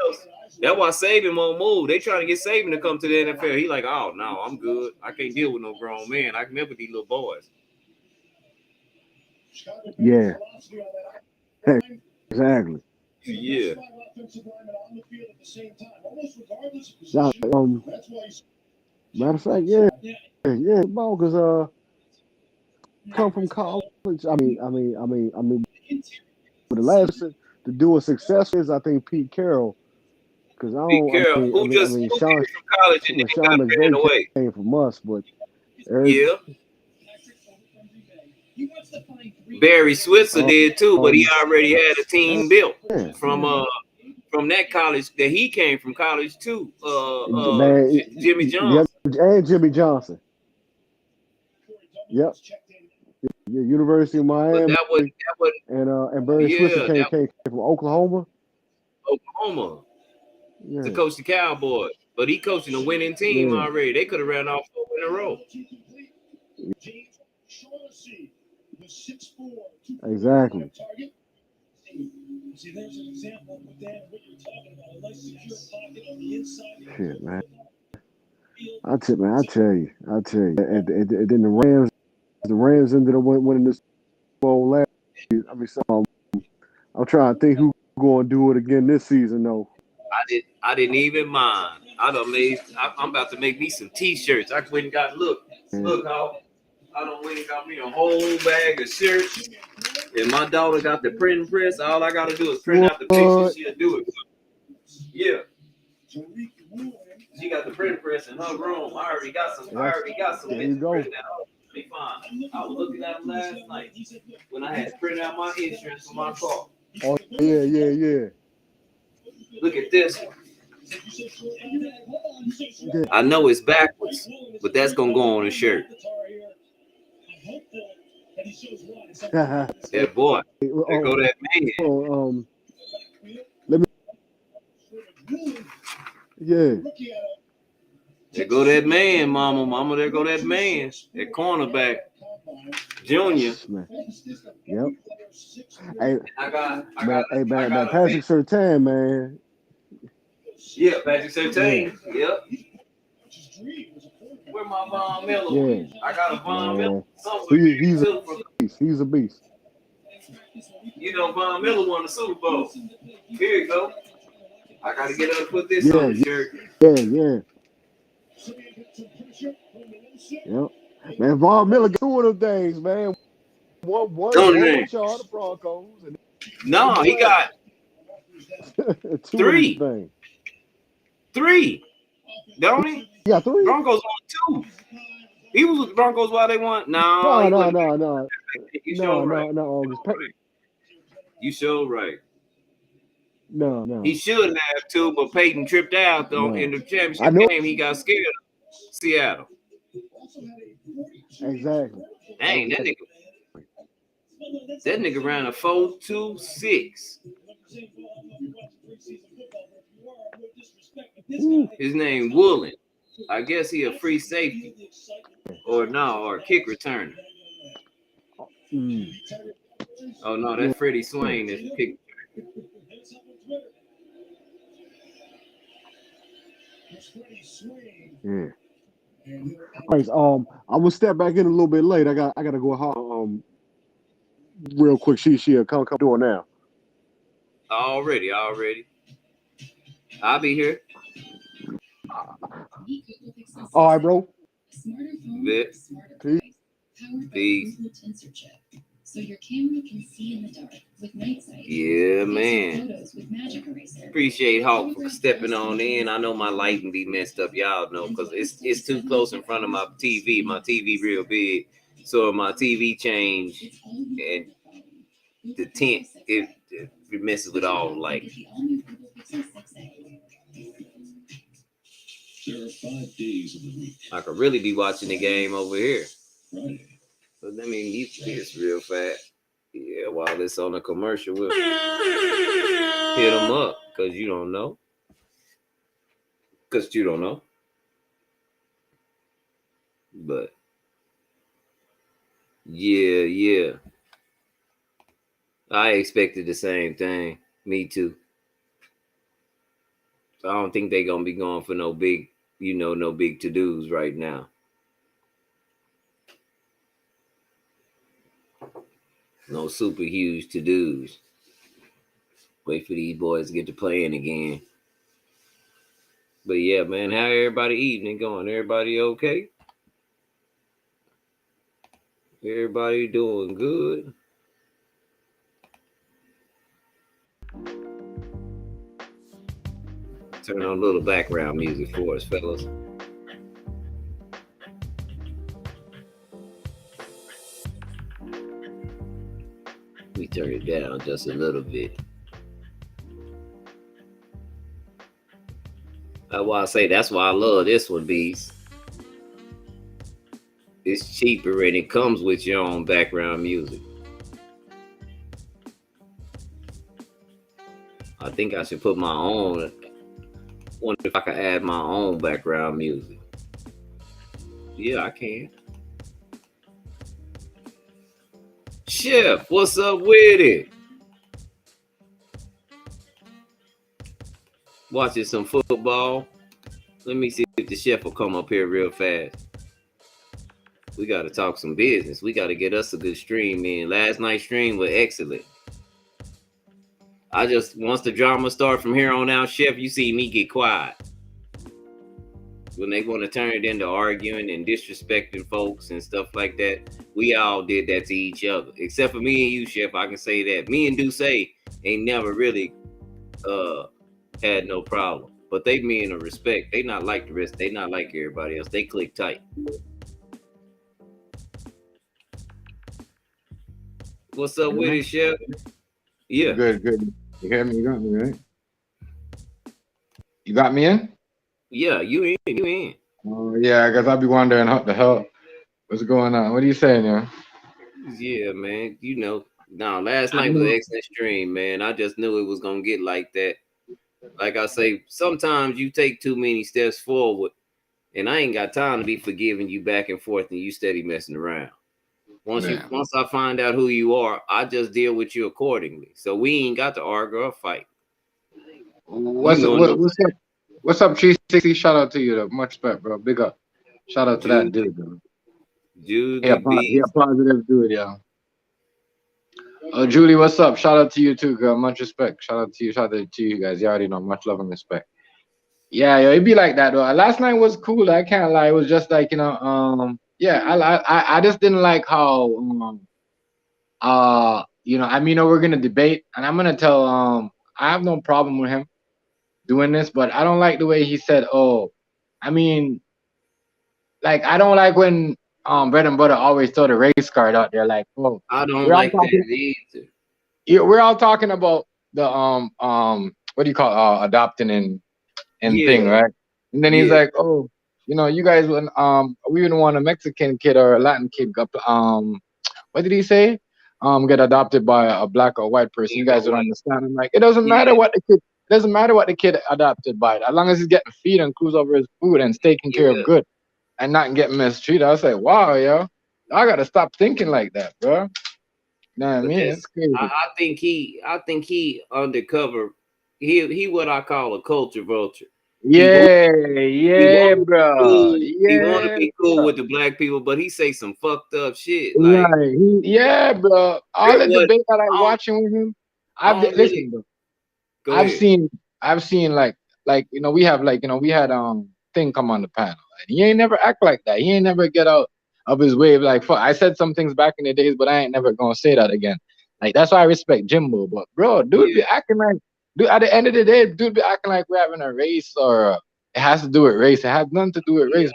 C: else? That's why Saban won't move. They trying to get Saban to come to the NFL. He like, oh no, I'm good. I can't deal with no grown man. I can remember these little boys.
E: Yeah. Exactly.
C: Yeah.
E: Matter of fact, yeah, because come from college. I mean, for the last person to do a success is, I think, Pete Carroll. Because
C: Pete Carroll, who came from college and then
E: Sean
C: got
E: McVay
C: ran away.
E: came from us, but
C: Yeah. Barry Switzer did too, but he already had a team built from that college that he came from college too. Jimmy Johnson.
E: And Jimmy Johnson. Yep. Yeah, University of Miami. And Barry Switzer came from Oklahoma.
C: Oklahoma. To coach the Cowboys, but he coaching a winning team already. They could have ran off 4 in a row.
E: Exactly.
F: See, there's an example of what you're talking about. A nice secure pocket on the inside.
E: Shit, man. I tell you. And then the Rams ended up winning this bowl last year. I mean, I'm trying to think who's going to do it again this season, though.
C: I didn't even mind. I'm about to make me some T-shirts. I went and got look how I don't went and got me a whole bag of shirts. And my daughter got the print and press. All I gotta do is print out the picture. She'll do it. Yeah. She got the print press in her room. I already got some bits printed out. Be fine. I was looking at them last night when I had printed out my insurance for my car.
E: Oh yeah.
C: Look at this one. I know it's backwards, but that's gonna go on a shirt. Yeah, boy. There go that man.
E: Let me. Yeah.
C: There go that man, mama. There go that man. That cornerback, Junior.
E: Yep. Hey, man, Patrick Surtain, man.
C: Yeah, Patrick Surtain. Yep. Where my Von Miller?
E: Yeah.
C: I got a Von Miller.
E: He's a beast.
C: You know, Von Miller won the Super Bowl. Here you go. I gotta get up and put this on the shirt.
E: Yeah. Yep. Man, Von Miller got 2 of them things, man. One with the Broncos.
C: No, he got 3. 3. Don't he?
E: Yeah, 3.
C: Broncos won 2. He was with the Broncos while they won. No. You sure right. You sure right.
E: No.
C: He should have 2, but Peyton tripped out in the championship game. He got scared of Seattle.
E: Exactly.
C: Dang, that nigga ran a 4.26. His name Woolen. I guess he a free safety. Or a kick returner. Oh no, that's Freddie Swain. That's kick.
E: Yeah. All right. I'm gonna step back in a little bit late. I gotta go real quick. She'll come do it now.
C: Already. I'll be here.
E: All right, bro.
C: Peace.
J: So your camera can see in the dark with night sight.
C: Yeah, man.
J: Photos with magic eraser.
C: Appreciate Hawk for stepping on in. I know my lighting be messed up, y'all know, because it's too close in front of my TV. My TV real big. So my TV changed and the tint, it messes with all the light.
A: There are 5 days of the week.
C: I could really be watching the game over here.
A: Friday.
C: But let me mute this real fast. Yeah, while it's on a commercial, we'll hit them up because you don't know. Because you don't know. But yeah. I expected the same thing. Me too. I don't think they're gonna be going for no big, no big to-dos right now. No super huge to-dos. Wait for these boys to get to playing again. But yeah, man, how everybody evening going? Everybody okay? Everybody doing good? Turn on a little background music for us, fellas. We turn it down just a little bit. That's why I say that's why I love this one, Beast. It's cheaper and it comes with your own background music. I think I should put my own. Wonder if I can add my own background music. Yeah, I can. Chef, what's up with it? Watching some football. Let me see if the chef will come up here real fast. We got to talk some business. We got to get us a good stream in. Last night's stream was excellent. Once the drama start from here on out, Chef, you see me get quiet. When they want to turn it into arguing and disrespecting folks and stuff like that, we all did that to each other. Except for me and you, Chef, I can say that. Me and Duce ain't never really had no problem. But they mean a respect. They not like the rest. They not like everybody else. They click tight. What's up with it, Chef? Yeah.
L: Good. You hear me? You got me, right? You got me in?
C: Yeah, you in.
L: Oh, yeah, I guess I'll be wondering what the hell what's going on. What are you saying, yeah?
C: Yeah, man. Last night was an excellent stream, man. I just knew it was going to get like that. Like I say, sometimes you take too many steps forward, and I ain't got time to be forgiving you back and forth and you steady messing around. Once I find out who you are, I just deal with you accordingly. So we ain't got to argue or fight.
L: What's up, 360? Shout out to you, though. Much respect, bro. Big up. Shout out to that dude, bro. He a positive dude, yeah. Julie, what's up? Shout out to you too, girl. Much respect. Shout out to you. Shout out to you guys. You already know. Much love and respect. Yeah, it'd be like that though. Last night was cool. I can't lie. It was just like I just didn't like how we're gonna debate, and I'm gonna tell I have no problem with him doing this, but I don't like the way he said, I don't like when bread and butter always throw the race card out there, like,
C: I don't like that either.
L: Yeah, we're all talking about the what do you call adopting and thing, right? And then he's like, you guys we wouldn't want a Mexican kid or a Latin kid what did he say? Get adopted by a black or white person. You guys don't understand. I'm like, it doesn't matter what the kid adopted by, as long as he's getting feed and clothes over his food and taken care of good and not getting mistreated. I was like, wow, yo, I gotta stop thinking like that, bro. Know what I mean? It's crazy.
C: I think he undercover. He what I call a culture vulture.
L: Yeah, bro.
C: He want to be cool with the black people, but he say some fucked up shit.
L: Right. Bro. All the debate that I'm watching with him, bro. I've seen like we have we had thing come on the panel, and he ain't never act like that. He ain't never get out of his way. Like, fuck, I said some things back in the days, but I ain't never gonna say that again. Like, that's why I respect Jimbo. But bro, dude be acting like. Dude, at the end of the day, dude be acting like we're having a race, or it has to do with race. It has nothing to do with race.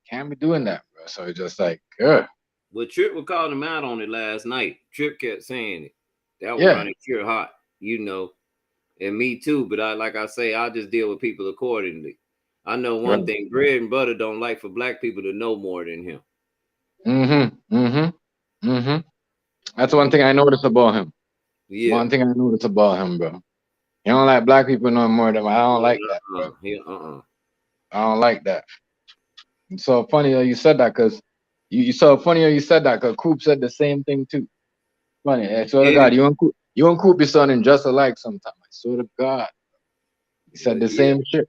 L: Can't be doing that, bro. So it's just like,
C: Well, Trip was calling him out on it last night. Trip kept saying it. That was
L: Yeah.
C: running Trip hot, you know, and me too. But like I say, I just deal with people accordingly. I know one thing: bread and butter don't like for black people to know more than him.
L: That's one thing I noticed about him.
C: Yeah.
L: One thing I noticed about him, bro. He don't like black people no more than I don't like that, bro. I don't like that. It's so funny that you said that because you so funny that you said that because Coop said the same thing too. Funny. I swear to God, you and Coop be sounding just alike sometimes. I swear to God. He said the same shit.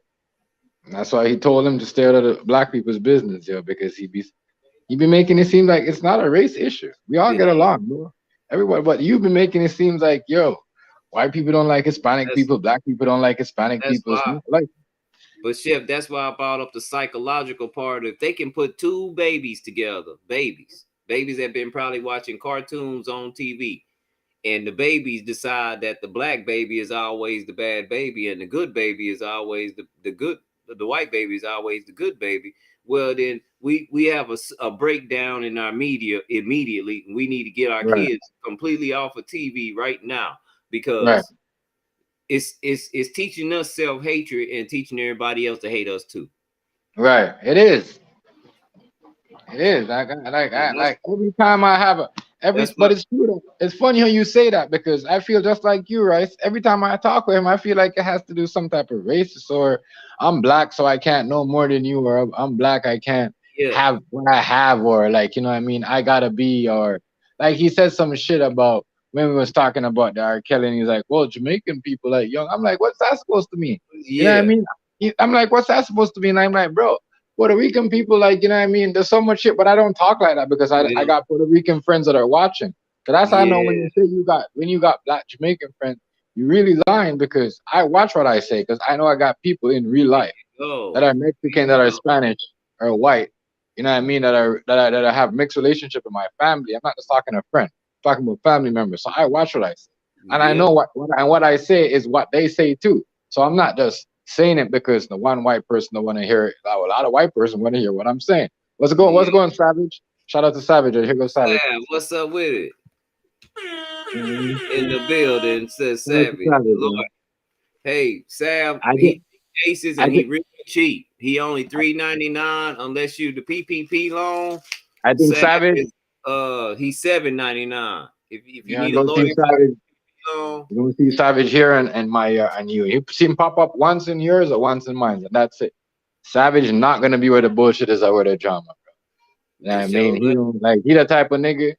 L: And that's why he told him to stay out of the black people's business, yo, because he be making it seem like it's not a race issue. We all get along, bro. Everybody, but you've been making it seem like, yo, white people don't like Hispanic people, black people don't like Hispanic people. It's not like.
C: But Chef, that's why I brought up the psychological part. If they can put two babies together, babies that been probably watching cartoons on TV, and the babies decide that the black baby is always the bad baby and the good baby is always the white baby is always the good baby. Well, then we have a breakdown in our media immediately. We need to get our kids completely off of TV right now because it's teaching us self-hatred and teaching everybody else to hate us too.
L: Right. It is. It is. Like every time I have but it's true though. It's funny how you say that because I feel just like you, right? Every time I talk with him, I feel like it has to do some type of racist or I'm black, so I can't know more than you, or I'm black, I can't have what I have, or like, you know what I mean? I gotta be, or like he said some shit about when we was talking about the R. Kelly, and he's like, well, Jamaican people like young. I'm like, what's that supposed to mean? You know what I mean? I'm like, what's that supposed to mean? I'm like, bro, Puerto Rican people, like, you know what I mean? There's so much shit, but I don't talk like that because I got Puerto Rican friends that are watching. So that's how I know when you say you got black Jamaican friends, you really lying because I watch what I say because I know I got people in real life that are Mexican, that are Spanish, or white. You know what I mean? That I have mixed relationship with my family. I'm not just talking to a friend, I'm talking about family members. So I watch what I say, and I know what I say is what they say too. So I'm not just saying it because the one white person don't want to hear it. A lot of white person want to hear what I'm saying. What's going, Savage? Shout out to Savage. Here goes Savage.
C: What's up with it? In the building, says Savage. Lord. Hey, Sav, he cases and he really cheap. He only $3.99 unless you the PPP loan.
L: I think Savage
C: is, he's $7.99. If you need
L: a
C: lawyer,
L: you're gonna see Savage here and my and you. You see him pop up once in yours or once in mine, and that's it. Savage not gonna be where the bullshit is or where the drama, bro. You know what I mean? He don't like he the type of nigga.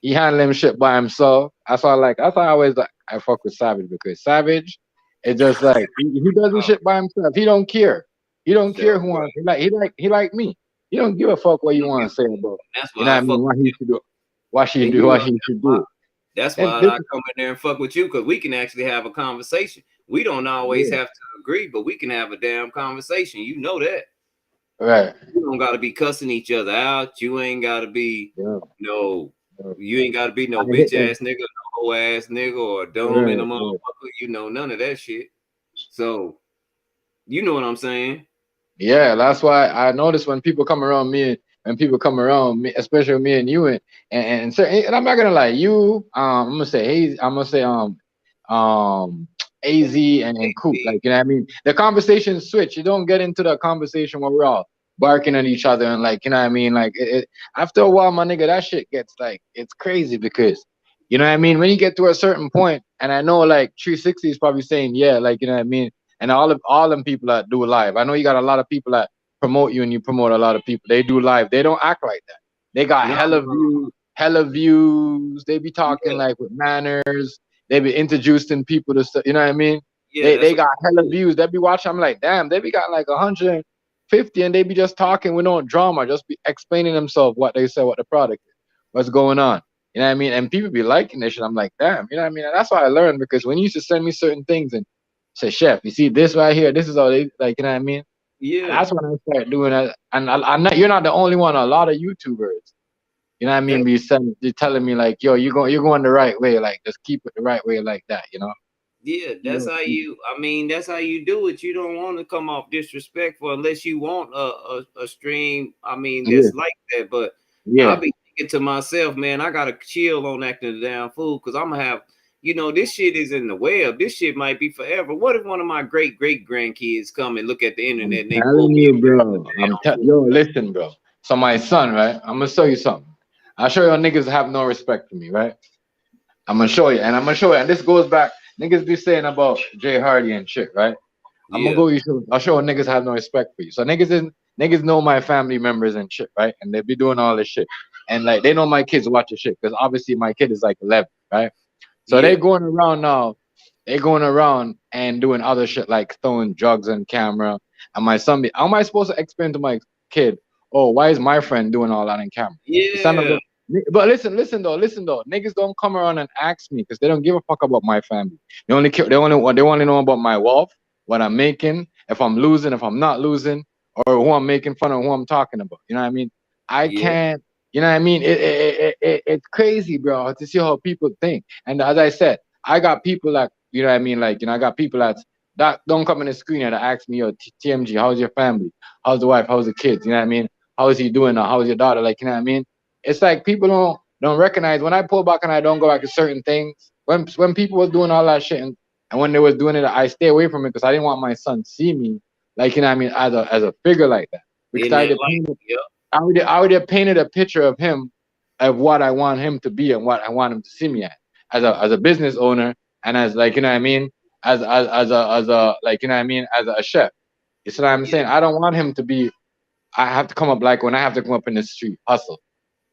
L: He handle him shit by himself. That's why I always like I fuck with Savage because Savage is just like he does his shit by himself. He don't care. He don't care who wants. He like me. He don't give a fuck what you want to say about.
C: That's why
L: you know what I mean? What he should do. What she do. What he should do.
C: That's why I come in there and fuck with you because we can actually have a conversation. We don't always have to agree, but we can have a damn conversation. You know that.
L: Right.
C: You don't gotta be cussing each other out. You ain't gotta be you ain't gotta be no bitch ass nigga, no hoe ass nigga, or dumb in a motherfucker. You know, none of that shit. So you know what I'm saying?
L: Yeah, that's why I notice when people come around me, especially me and you, and I'm not gonna lie, you, I'm gonna say AZ and Coop, like, you know what I mean? The conversation switch. You don't get into the conversation where we're all barking at each other and like, you know what I mean? Like after a while, my nigga, that shit gets like, it's crazy because, you know what I mean? When you get to a certain point, and I know like 360 is probably saying, yeah, like, you know what I mean? And all them people that do live. I know you got a lot of people that promote you and you promote a lot of people. They do live. They don't act like that. They got hella views. They be talking like with manners. They be introducing people to stuff. You know what I mean? They got hella views. They be watching. I'm like, damn, they be got like 150 and they be just talking with no drama, just be explaining themselves what they say, what the product is, what's going on. You know what I mean? And people be liking this shit. I'm like, damn, you know what I mean? And that's why I learned because when you used to send me certain things and say, Chef, you see this right here, this is all they like, you know what I mean?
C: Yeah.
L: And that's when I started doing that. And I'm not, you're not the only one. A lot of YouTubers, you know what I mean, be telling me like, yo, you're going the right way, like just keep it the right way like that, you know?
C: Yeah, that's how you. I mean, that's how you do it. You don't want to come off disrespectful unless you want a stream. I mean, that's like that. But I be thinking to myself, man, I gotta chill on acting the damn fool because I'm gonna have, this shit is in the web. This shit might be forever. What if one of my great grandkids come and look at the internet and they pull
L: Telling
C: me
L: you,
C: up
L: bro.
C: damn fool?
L: Yo, listen, bro. So my son, right? I'm gonna show you something. I'll show you niggas have no respect for me, right? I'm gonna show you, and I'm gonna show you. And this goes back. Niggas be saying about Jay Hardy and shit, right? I'm gonna
C: Yeah,
L: I'll show niggas have no respect for you. So niggas know my family members and shit, right? And they be doing all this shit, and like they know my kids watch the shit because obviously my kid is like 11, right? So
C: yeah,
L: they going around now. They going around and doing other shit like throwing drugs on camera. And my son, how am I supposed to explain to my kid, oh, why is my friend doing all that on camera? You stand up
C: yeah,
L: there. But listen though. Niggas don't come around and ask me because they don't give a fuck about my family. They only care, they want to know about my wealth, what I'm making, if I'm losing, if I'm not losing, or who I'm making fun of, who I'm talking about. You know what I mean? I
C: yeah,
L: can't. You know what I mean? It's crazy, bro, to see how people think. And as I said, I got people that, you know what I mean? Like, I got people that don't come in the screen and ask me, yo, TMG, how's your family? How's the wife? How's the kids? You know what I mean? How is he doing now? How's your daughter? Like, you know what I mean? It's like people don't recognize when I pull back and I don't go back to certain things. When people was doing all that shit and when they was doing it, I stay away from it because I didn't want my son to see me, like, you know what I mean, as a figure like that. Because
C: in that light. Yep.
L: I would have painted a picture of him of what I want him to be and what I want him to see me as a business owner and as, like, you know what I mean, as a like, you know what I mean, as a chef. You see what I'm saying? I don't want him to be. I have to come up like when I have to come up in the street, hustle,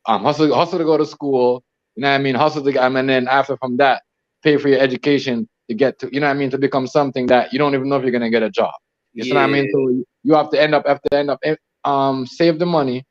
L: hustle to go to school. You know what I mean? Hustle to, and then after from that, pay for your education to get to, you know what I mean, to become something that you don't even know if you're gonna get a job. You see what I
C: Yeah,
L: mean? So you have to end up save the money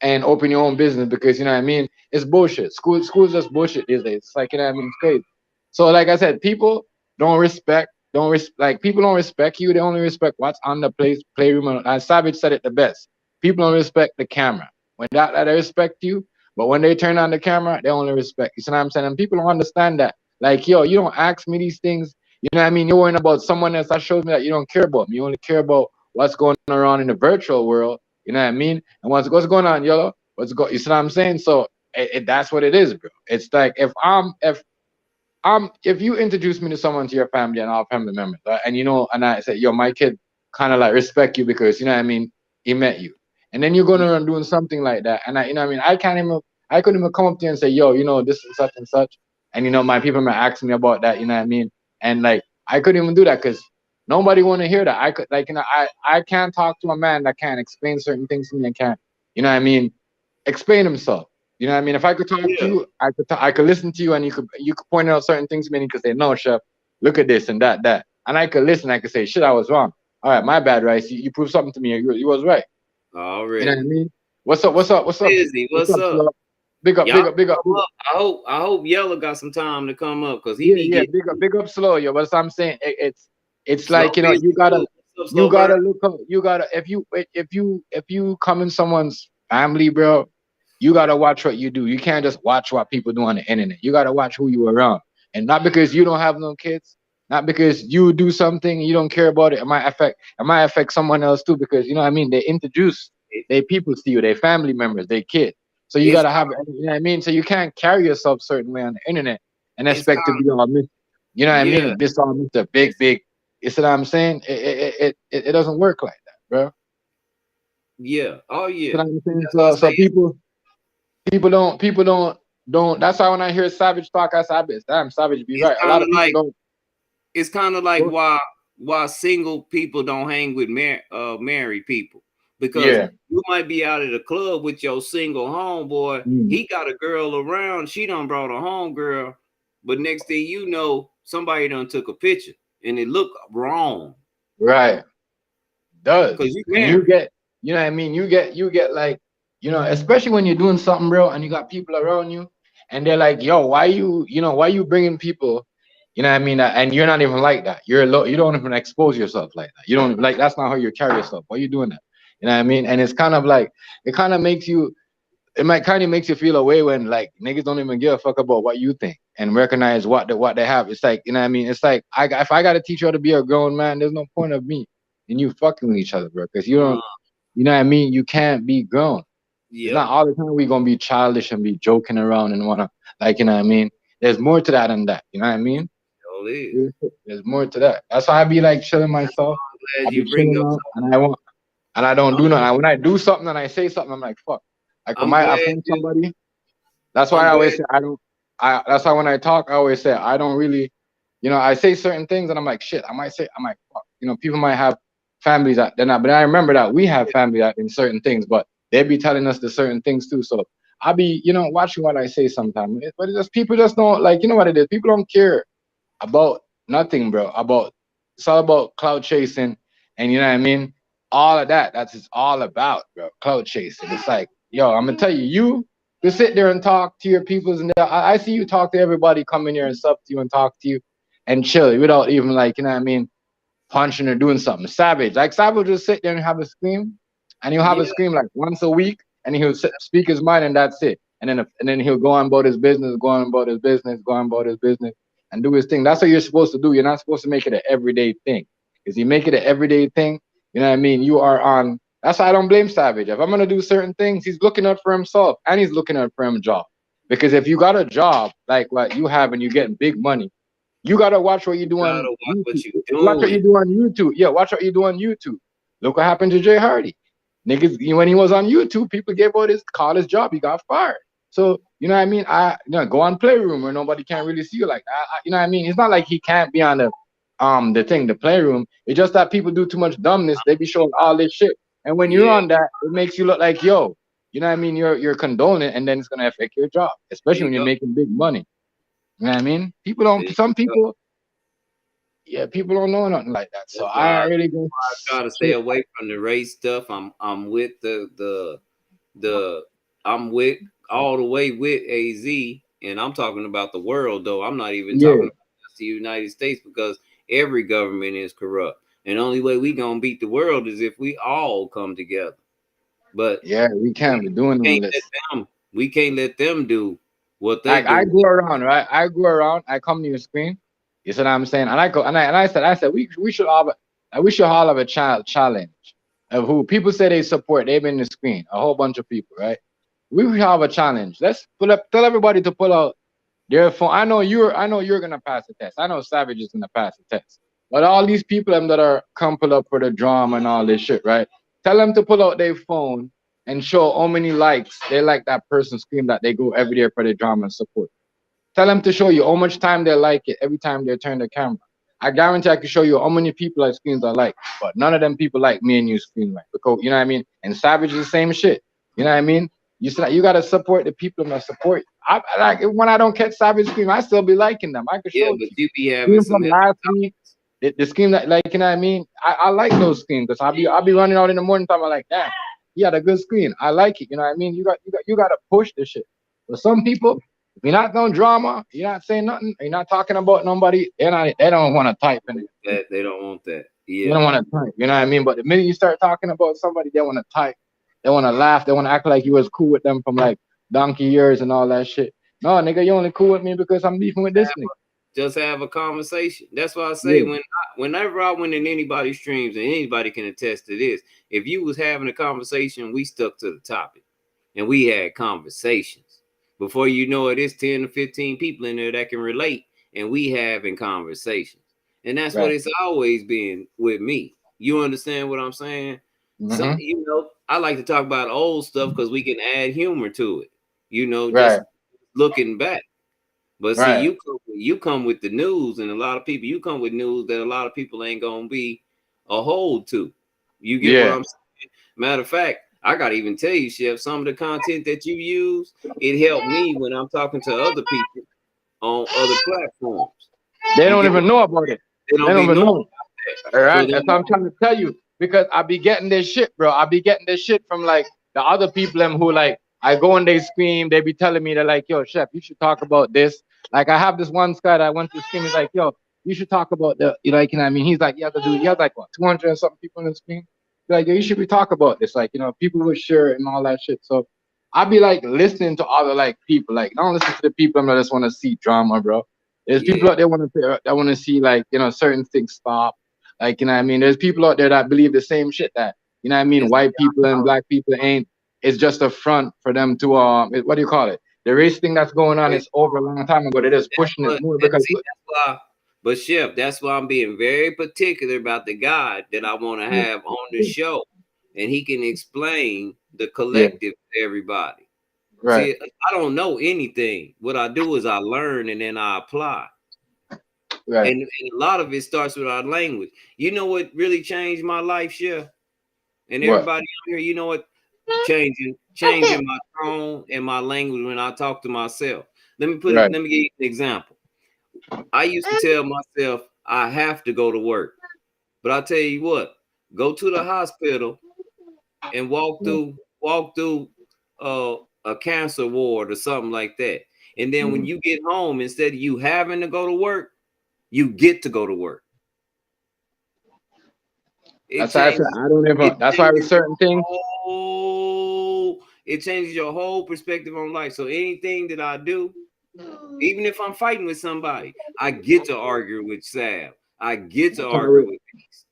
L: and open your own business because, you know what I mean, it's bullshit. School's just bullshit these days. It's like, you know what I mean, it's crazy. So like I said, people like people don't respect you. They only respect what's on the playroom. And Savage said it the best. People don't respect the camera. When they respect you, but when they turn on the camera, they only respect you. See what I'm saying? And people don't understand that. Like, yo, you don't ask me these things. You know what I mean? You're worrying about someone else. That shows me that you don't care about me. You only care about what's going on in the virtual world. You know what I mean? And what's going on, yellow? You see what I'm saying? So that's what it is, bro. It's like if you introduce me to someone to your family and our family members, right, and and I say, yo, my kid kind of like respect you because, you know what I mean, he met you, and then you're going around doing something like that, and you know what I mean, I couldn't even come up to you and say, yo, this and such, and my people might ask me about that, you know what I mean, and like I couldn't even do that because nobody want to hear that. I could, like, I can't talk to a man that can't explain certain things to me and can't, you know what I mean, explain himself. You know what I mean? If I could talk to you, I could listen to you, and you could point out certain things to me, and you could say, "No, chef, look at this and that," and I could listen. I could say, "Shit, I was wrong. All right, my bad, Rice. You proved something to me. You was right." You know what I
C: Already.
L: mean? What's up? What's up? What's up?
C: Busy.
L: What's
C: What's
L: up,
C: up?
L: Flo? Big up,
C: Y'all
L: big up, big up.
C: come up. I hope Yellow got some time to come up because he
L: Yeah,
C: be
L: yeah,
C: getting
L: big up, slow, yo. But I'm saying it's
C: slow
L: like,
C: busy
L: you gotta
C: too. What's up, slow bird?
L: look up, if you come in someone's family, bro, you gotta watch what you do. You can't just watch what people do on the internet. You gotta watch who you around, and not because you don't have no kids, not because you do something you don't care about it. It might affect someone else too because, you know what I mean. They introduce their people to you, their family members, their kids. So you
C: It's
L: gotta have, you know what I mean. So you can't carry yourself certain way on the internet and
C: it's
L: expect to
C: kind
L: be all you know what I
C: yeah.
L: mean? This all Mr. Big,
C: It's
L: big. You see what I'm saying? It doesn't work like that, bro.
C: yeah. Oh
L: You see
C: yeah.
L: what I'm saying?
C: That's why I
L: So
C: say it's
L: people don't. That's why when I hear Savage talk, I say, damn, Savage be
C: it's
L: right. A
C: kind
L: lot
C: of
L: of people
C: like
L: don't.
C: it's kind of like why single people don't hang with married people because
L: Yeah.
C: you might be out at a club with your single homeboy.
L: Mm,
C: He got a girl around. She done brought a home girl, but next thing you know, somebody done took a picture and it looked wrong
L: right.
C: because
L: Does.
C: you
L: And you
C: married.
L: get, you know what I mean? You get like, especially when you're doing something, bro, and you got people around you, and they're like, yo, why you bringing people, you know what I mean? And you're not even like that. You don't even expose yourself like that. You don't, like, that's not how you carry yourself. Why you doing that? You know what I mean? And it's kind of like, it kind of makes you, it might kind of makes you feel away when, like, niggas don't even give a fuck about what you think and recognize what they have. It's like, you know what I mean? It's like, if I got to teach you how to be a grown man, there's no point of me and you fucking with each other, bro, because you don't,
C: Uh,
L: you know what I mean? You can't be grown. It's not all the time we gonna be childish and be joking around and wanna, like, you know what I mean? There's more to that than that. You know what I mean?
C: Oh, it is.
L: There's more to that. That's why I be like chilling myself.
C: I'm
L: I
C: glad
L: be
C: you bring
L: chilling
C: up
L: out,
C: something.
L: and I don't do nothing. When I do something and I say something, I'm like, fuck. Like
C: I'm
L: I
C: glad
L: find
C: you.
L: somebody. That's why
C: I'm
L: I
C: glad.
L: always say I don't. That's why when I talk, I always say I don't really. I say certain things and I'm like, shit. I'm like, fuck. People might have families that they're not, but I remember that we have family that in certain things, but they be telling us the certain things too. So I be, watching what I say sometimes. But it's just people just don't like. You know what it is? People don't care about nothing, bro. It's all about cloud chasing, and you know what I mean. All of that. That's it's all about, bro. Cloud chasing. It's like, yo, I'm gonna tell you, you sit there and talk to your peoples, and I see you talk to everybody, come in here and sub to you and talk to you, and chill without even like, you know what I mean, punching or doing something. Savage will just sit there and have a scream, and he'll have a
C: Yeah,
L: scream like once a week, and he'll speak his mind, and that's it. And then he'll go on about his business, and do his thing. That's what you're supposed to do. You're not supposed to make it an everyday thing. Because you make it an everyday thing, you know what I mean? You are on. That's why I don't blame Savage. If I'm gonna do certain things, he's looking out for himself and he's looking out for him job. Because if you got a job like what you have and you're getting big money, you gotta watch what you do on
C: gotta watch what
L: YouTube.
C: you
L: Watch what
C: doing.
L: you do on YouTube. Yeah, watch what you do on YouTube. Look what happened to Jay Hardy. Niggas, when he was on YouTube, people gave out his college job. He got fired. So you know what I mean. Go on Playroom where nobody can really see you like that. You know what I mean. It's not like he can't be on the Playroom. It's just that people do too much dumbness. They be showing all this shit, and when you're
C: Yeah,
L: on that, it makes you look like yo. You know what I mean. You're condoning it, and then it's gonna affect your job,
C: there
L: especially
C: you
L: when you're
C: go.
L: making big money. You know what I mean. People
C: There
L: don't.
C: you
L: Some
C: go.
L: people, yeah, people don't know nothing like that. So
C: That's why
L: I really go.
C: I try to stay away from the race stuff. I'm with the I'm with all the way with AZ, and I'm talking about the world though. I'm not even talking
L: Yeah,
C: about just the United States because every government is corrupt. And the only way we gonna beat the world is if we all come together. But
L: yeah, we can't be doing all
C: can't let
L: this.
C: them we can't let them do what they
L: Like I
C: do.
L: go around, right? I go around. I come to your screen. You see what I'm saying? And I go and I said we should all have a challenge of who people say they support. They've been in the screen. A whole bunch of people, right? We should have a challenge. Let's tell everybody to pull out their phone. I know you're gonna pass the test. I know Savage is gonna pass the test. But all these people that are come pull up for the drama and all this shit, right? Tell them to pull out their phone and show how many likes they like that person scream that they go every day for the drama and support. Tell them to show you how much time they like it every time they turn the camera. I guarantee I can show you how many people I screens I like, but none of them people like me and you screen like because you know what I mean. And Savage is the same shit. You know what I mean. You said you gotta support the people that support. I like when I don't catch Savage scream, I still be liking them. I can
C: Yeah,
L: show it
C: but
L: to you.
C: you be having
L: Scream
C: some
L: from
C: heavy
L: last week, the scheme that like you know what I mean. I like those screens because I'll be running out in the morning time. I'm like, damn, he had a good screen. I like it. You know what I mean. You gotta push the shit. But some people, if you're not doing drama, you're not saying nothing, you're not talking about nobody, they don't want to type in it.
C: that they don't want that.
L: They
C: Yeah.
L: don't want to type. You know what I mean. But the minute you start talking about somebody, they want to type. They want to laugh. They want to act like you was cool with them from like donkey years and all that shit. No, nigga, you only cool with me because I'm beefing with this nigga.
C: Just have a conversation. That's why I say
L: Yeah.
C: whenever I went in anybody's streams, and anybody can attest to this, if you was having a conversation, we stuck to the topic and we had conversations. Before you know it, it's 10 to 15 people in there that can relate, and we having conversations. And that's what
L: Right.
C: it's always been with me. You understand what I'm saying? Some,
L: Mm-hmm.
C: I like to talk about old stuff because we can add humor to it. Just
L: Right.
C: looking back. But see,
L: Right.
C: you come with the news, and a lot of people you come with news that a lot of people ain't gonna be a hold to. You get what
L: Yeah.
C: I'm saying? Matter of fact, I gotta even tell you, Chef, some of the content that you use, it helped me when I'm talking to other people on other platforms.
L: They
C: You
L: don't
C: get what
L: even know about it.
C: they
L: They
C: don't
L: don't
C: be
L: even
C: knowing
L: know.
C: about
L: All
C: that. So
L: right.
C: then
L: That's what I'm trying to tell you. Because I be getting this shit, bro. I be getting this shit from like the other people them who like I go and they scream, they be telling me they're like, yo, chef, you should talk about this. Like I have this one guy that I went to scream, he's like, yo, you should talk about you know what I mean? He's like, he has like what, 200 and something people in the screen. He's like, yo, you should be talk about this. Like, people will share it and all that shit. So I be like listening to other like people. Like, don't listen to the people that just want to see drama, bro. There's
C: yeah,
L: people out there that want to see like, certain things stop. Like, you know what I mean? There's people out there that believe the same shit that, you know what I mean,
C: it's
L: white people and
C: about
L: black people ain't is just a front for them to what do you call it? The race thing that's going on is over a long time ago. They're just pushing it more because
C: see, that's why. But Chef, that's why I'm being very particular about the guy that I want to have on the show, and he can explain the collective to everybody.
L: right.
C: See, I don't know anything. What I do is I learn and then I apply.
L: Right.
C: And a lot of it starts with our language. You know what really changed my life, Chef? And
L: What?
C: everybody out here, you know what? Changing my tone and my language when I talk to myself. Let me give you an example. I used to tell myself I have to go to work. But I tell you what, go to the hospital and walk through a cancer ward or something like that. And then when you get home, instead of you having to go to work, you get to go to work.
L: That's why I said I don't ever. That's why with certain things.
C: It changes your whole perspective on life. So anything that I do, even if I'm fighting with somebody, I get to argue with Sal. I get to argue with Peace.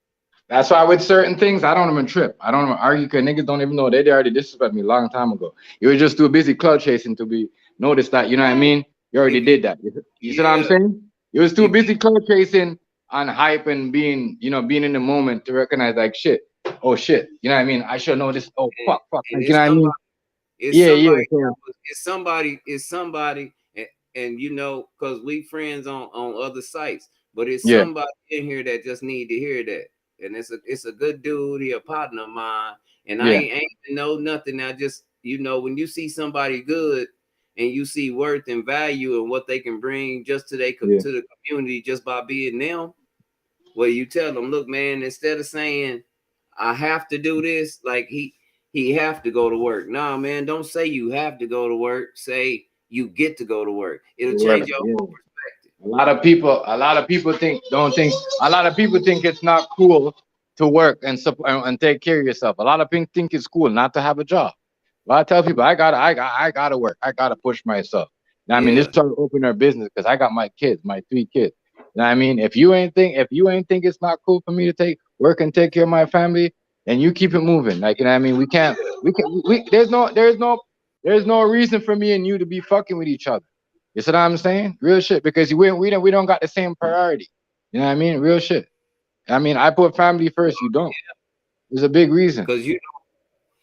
L: That's why with certain things, I don't even trip. I don't even argue because niggas don't even know they already disrespect me a long time ago. You were just too busy cloud chasing to be noticed that, you know what I mean? You already did that. You see what I'm saying? You was too busy cloud chasing on hype and being, you know, being in the moment to recognize like shit. Oh shit. You know what I mean? I should know this. Oh fuck. Like, you know what I mean?
C: It's somebody, and you know, because we friends on other sites, but it's somebody in here that just need to hear that. And it's a good dude, he a partner of mine, and I ain't know nothing. I just, you know, when you see somebody good and you see worth and value and what they can bring just to the community just by being them, well, you tell them, look, man, instead of saying I have to do this, like he have to go to work. Nah, man, don't say you have to go to work. Say you get to go to work. It'll change your whole perspective.
L: A lot of people think it's not cool to work and take care of yourself. A lot of people think it's cool not to have a job. Well, I tell people I gotta work. I gotta push myself. I mean, this started open our business because I got my 3 kids. You know what I mean? If you ain't think it's not cool for me to take work and take care of my family, then you keep it moving. Like, you know what I mean? There's no reason for me and you to be fucking with each other. You see what I'm saying? Real shit. Because we don't got the same priority. You know what I mean? Real shit. I mean, I put family first. You don't. There's a big reason.
C: Because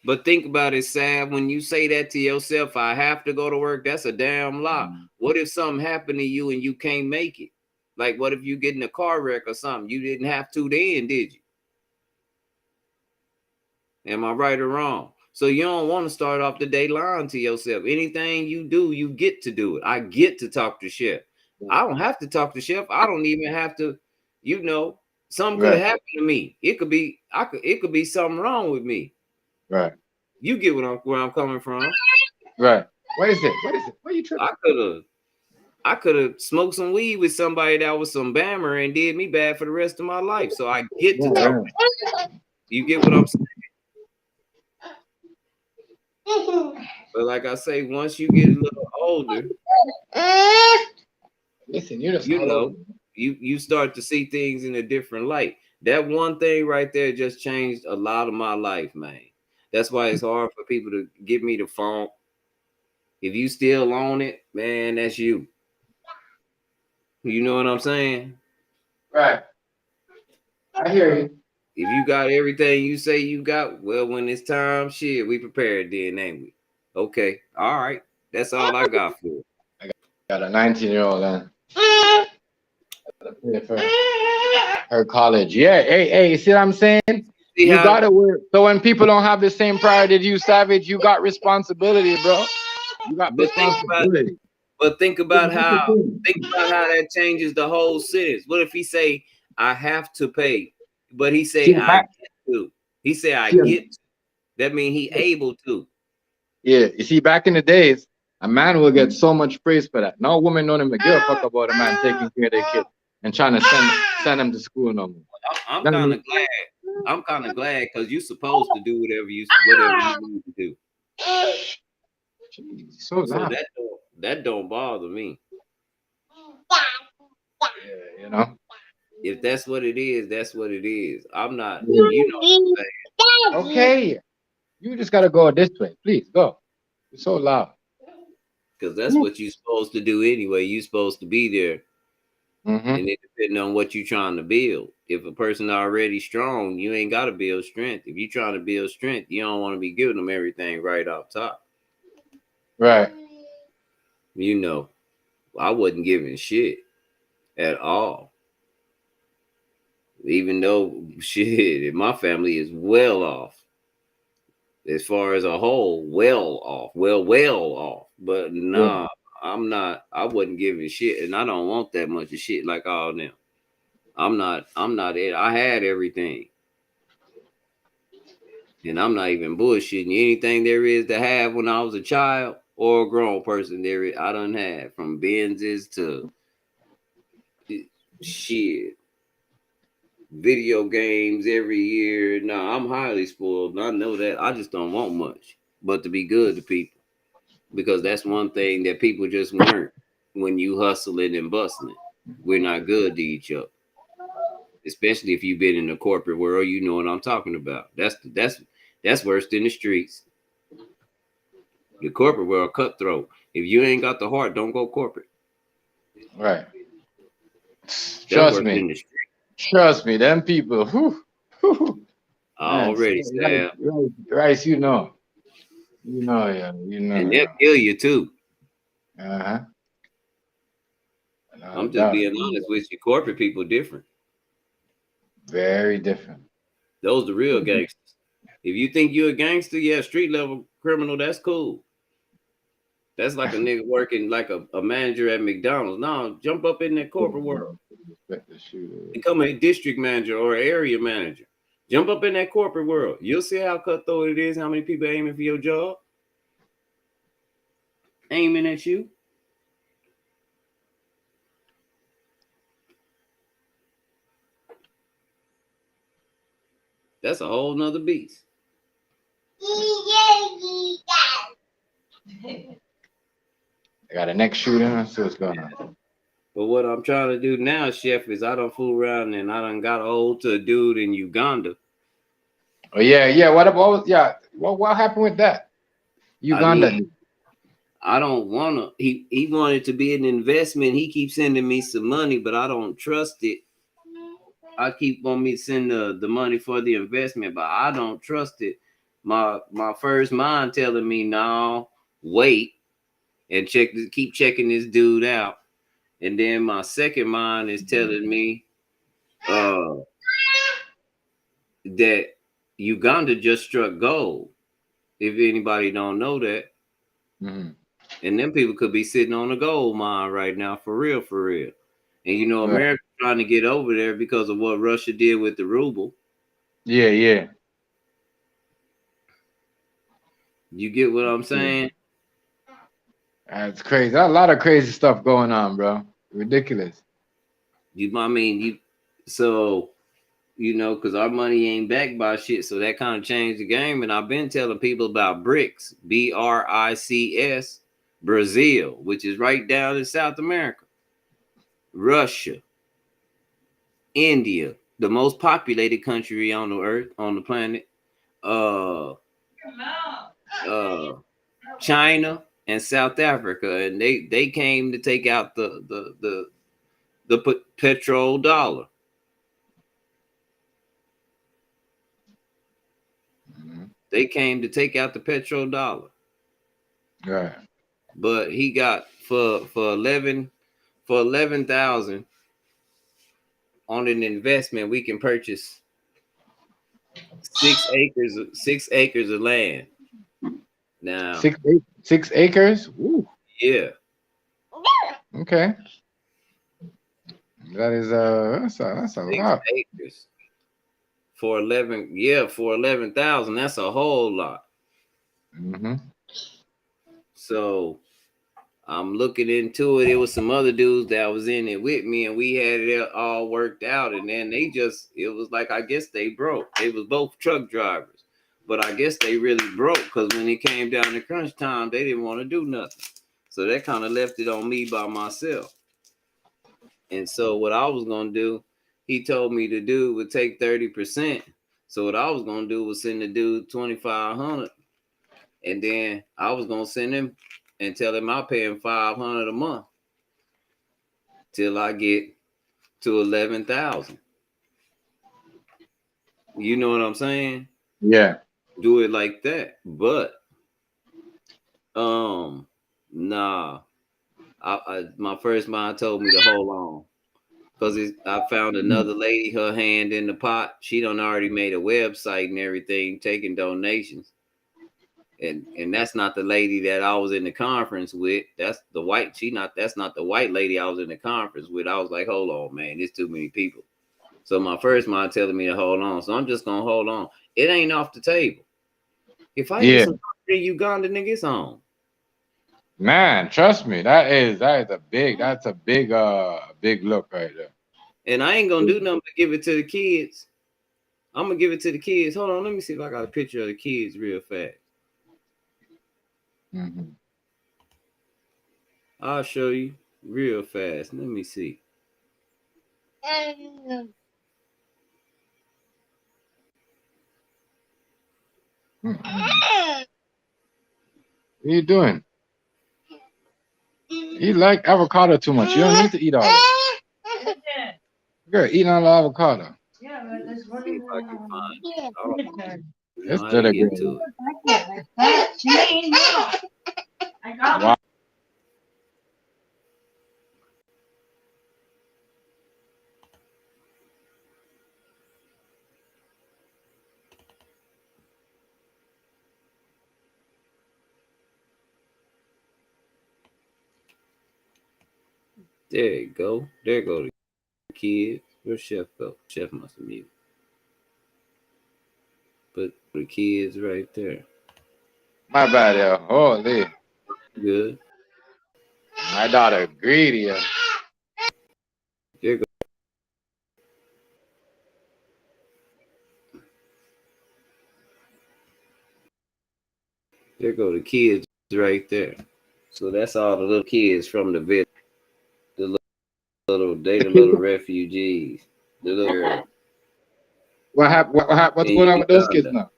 C: but think about it, Sam. When you say that to yourself, I have to go to work. That's a damn lie. What if something happened to you and you can't make it? Like, what if you get in a car wreck or something? You didn't have to then, did you? Am I right or wrong? So you don't want to start off the day lying to yourself. Anything you do, you get to do it. I get to talk to Chef. I don't have to talk to Chef. I don't even have to, you know, something could have happened to me. It could be something wrong with me.
L: Right.
C: You get where I'm coming from.
L: Right. What is it? What are you tripping?
C: I could have smoked some weed with somebody that was some bammer and did me bad for the rest of my life. So I get to talk. You get what I'm saying? But like I say, once you get a little older,
L: listen,
C: you start to see things in a different light. That one thing right there just changed a lot of my life, man. That's why it's hard for people to give me the phone. If you still on it, man, that's you. You know what I'm saying?
L: Right. I hear you.
C: If you got everything you say you got, well, when it's time, shit, we prepared then, ain't we? Okay. All right. That's all I got for it.
L: I got a 19-year-old and for her college. Yeah. Hey, see what I'm saying? You gotta work. So when people don't have the same priority as you, Savage, you got responsibility, bro. You got responsibility.
C: But think about how that changes the whole sentence. What if he say, I have to pay, but he say I get to. He say I get to. That means he able to.
L: Yeah, you see, back in the days, a man will get so much praise for that. No woman don't even give a fuck about a man taking care of their kid and trying to send them to school no more.
C: I'm kind of glad. I'm kind of glad because you're supposed to do whatever you need to do.
L: Jeez, so
C: that don't bother me.
L: Yeah, you know.
C: If that's what it is, that's what it is. I'm not, you know what I'm saying.
L: Okay. You just gotta go this way. Please go. You're so loud.
C: Because that's what you're supposed to do anyway. You're supposed to be there.
L: Mm-hmm.
C: And it depending on what you're trying to build. If a person already strong, you ain't got to build strength. If you're trying to build strength, you don't want to be giving them everything right off top.
L: Right.
C: You know, I wasn't giving shit at all. Even though shit, my family is well off. As far as a whole, well off. Well off. But nah, I'm not, I wasn't giving shit. And I don't want that much of shit like all them. I'm not it. I had everything. And I'm not even bullshitting you. Anything there is to have when I was a child or a grown person, I done had from Benzes to shit, video games every year. Nah, I'm highly spoiled. I know that. I just don't want much, but to be good to people, because that's one thing that people just weren't when you hustling and bustling. We're not good to each other, especially if you've been in the corporate world. You know what I'm talking about. That's worse than the streets. The corporate world cutthroat. If you ain't got the heart, don't go corporate.
L: Right.
C: That's
L: Trust
C: worse
L: me.
C: than the street.
L: Trust me. Them people. Man,
C: Already, Stab.
L: Rice, you know. You know, yeah. You know.
C: And they'll kill you too.
L: Uh-huh.
C: I'm just being honest with you. Corporate people different.
L: Very different.
C: Those the real gangsters. If you think you're a gangster, yeah, street level criminal, that's cool. That's like a nigga working like a manager at McDonald's. No, jump up in that corporate world. Become a district manager or area manager. Jump up in that corporate world. You'll see how cutthroat it is, how many people aiming for your job. Aiming at you. That's a whole nother beast.
L: I got a next shooting. Let's see what's going on.
C: But what I'm trying to do now, Chef, is I don't fool around and I done got old to a dude in Uganda.
L: Oh yeah. What happened with that? Uganda.
C: I don't wanna. He wanted to be an investment. He keeps sending me some money, but I don't trust it. I keep on me send the money for the investment, but I don't trust it. My first mind telling me no, wait and keep checking this dude out. And then my second mind is telling me that Uganda just struck gold. If anybody don't know that.
L: Mm-hmm.
C: And them people could be sitting on a gold mine right now, for real, for real. And you know, America's trying to get over there because of what Russia did with the ruble.
L: Yeah.
C: You get what I'm saying?
L: That's crazy. A lot of crazy stuff going on, bro. Ridiculous.
C: Because our money ain't backed by shit, so that kind of changed the game. And I've been telling people about BRICS, BRICS, Brazil, which is right down in South America, Russia, India, the most populated country on the earth, on the planet, China and South Africa, and they came to take out the petrol dollar. They came to take out the petrol dollar.
L: Right.
C: But he got for 11,000 on an investment, we can purchase 6 acres of land. Now
L: 6 acres? Ooh.
C: Yeah.
L: Okay. That is that's a
C: 6
L: lot.
C: acres. For 11,000, that's a whole lot.
L: Mm-hmm.
C: So I'm looking into it. It was some other dudes that was in it with me, and we had it all worked out. And then it was like, I guess they broke. They was both truck drivers, but I guess they really broke because when it came down to crunch time, they didn't want to do nothing. So that kind of left it on me by myself. And so what I was gonna do, he told me to do would take 30%. So what I was gonna do was send the dude 2,500, and then I was gonna send him and tell him I'll pay him 500 a month till I get to 11,000. You know what I'm saying?
L: Yeah.
C: Do it like that. But nah. My first mind told me to hold on. Because I found another lady, her hand in the pot. She done already made a website and everything, taking donations. And that's not the lady that I was in the conference with. That's the white. That's not the white lady I was in the conference with. I was like, hold on, man, there's too many people. So my first mind telling me to hold on. So I'm just gonna hold on. It ain't off the table. If I get some Uganda niggas on.
L: Man, trust me, that's a big look right there.
C: And I ain't gonna do nothing but give it to the kids. I'm gonna give it to the kids. Hold on, let me see if I got a picture of the kids real fast.
L: Mm-hmm.
C: I'll show you real fast. Let me see.
L: What are you doing? You like avocado too much. You don't need to eat all that. Girl, eating all the avocado.
M: Yeah, but there's one.
C: See if I can find.
L: It's
C: How
L: still
C: to
L: a
C: get
L: good
C: to it.
M: I got
L: Wow.
C: There you go. There go the kids. Where's Chef go? Chef must have muted. But the kids right there.
L: My bad, yo. Holy.
C: Good.
L: My daughter greedy, yo.
C: There go. There go the kids right there. So that's all the little kids from the village. The little refugees. The little girl.
L: What's going on with those kids now?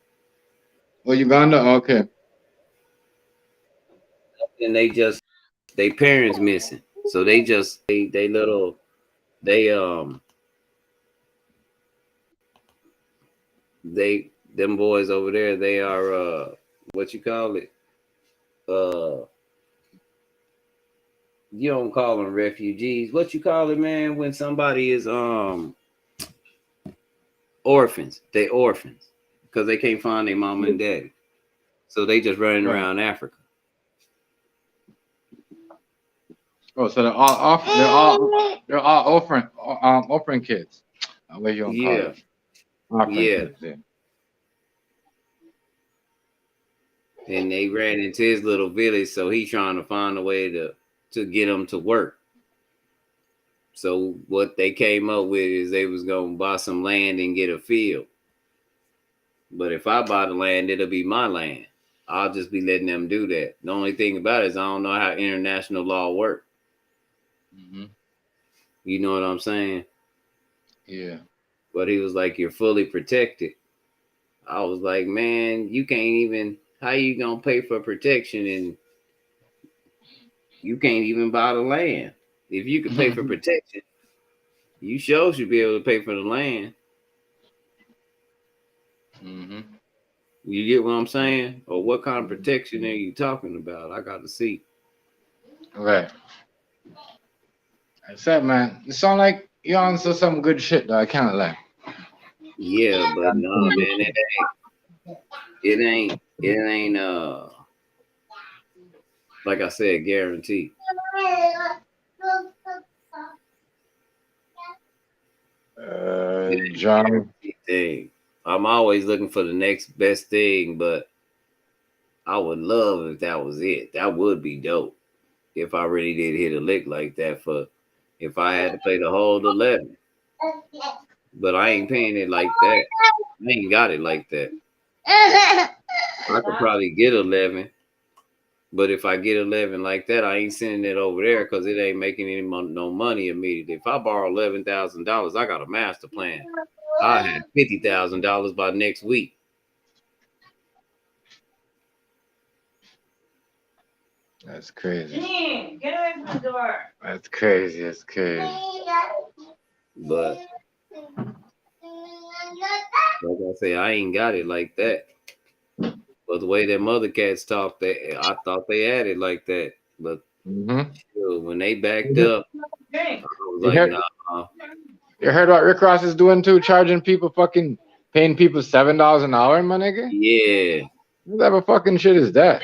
L: Oh, Uganda? Okay.
C: And they parents missing. So they them boys over there, they are what you call it? You don't call them refugees. What you call it, man, when somebody is orphans. They orphans. Because they can't find their mama and daddy. So they just running around Africa.
L: Oh, so they're all orphan kids. What you gonna call it? Orphan kids, yeah.
C: And they ran into his little village, so he's trying to find a way to get them to work. So what they came up with is they was gonna buy some land and get a field. But if I buy the land, it'll be my land. I'll just be letting them do that. The only thing about it is I don't know how international law works.
L: Mm-hmm.
C: You know what I'm saying?
L: Yeah.
C: But he was like, you're fully protected. I was like, man, you can't even, how you gonna pay for protection and you can't even buy the land? If you could pay for protection, you sure should be able to pay for the land.
L: Mm-hmm.
C: You get what I'm saying? Or what kind of protection are you talking about? I got to see.
L: Right. I said, man, you sound like you answer some good shit though. I can't lie.
C: Yeah, but no, man, it ain't like I said, guaranteed.
L: John.
C: Thing. I'm always looking for the next best thing, but I would love if that was it. That would be dope if I really did hit a lick like that for if I had to pay the whole 11. But I ain't paying it like that. I ain't got it like that. I could probably get 11. But if I get 11 like that, I ain't sending it over there because it ain't making no money immediately. If I borrow $11,000, I got a master plan. I had $50,000 by next week.
L: That's crazy.
M: Janine, get away from the door.
L: That's crazy. That's crazy.
C: But like I say, I ain't got it like that. But the way that mother cats talk, I thought they had it like that. But when they backed up, I was like, nah.
L: You heard what Rick Ross is doing too? Charging people, paying people $7 an hour, my nigga?
C: Yeah.
L: What type of fucking shit is that?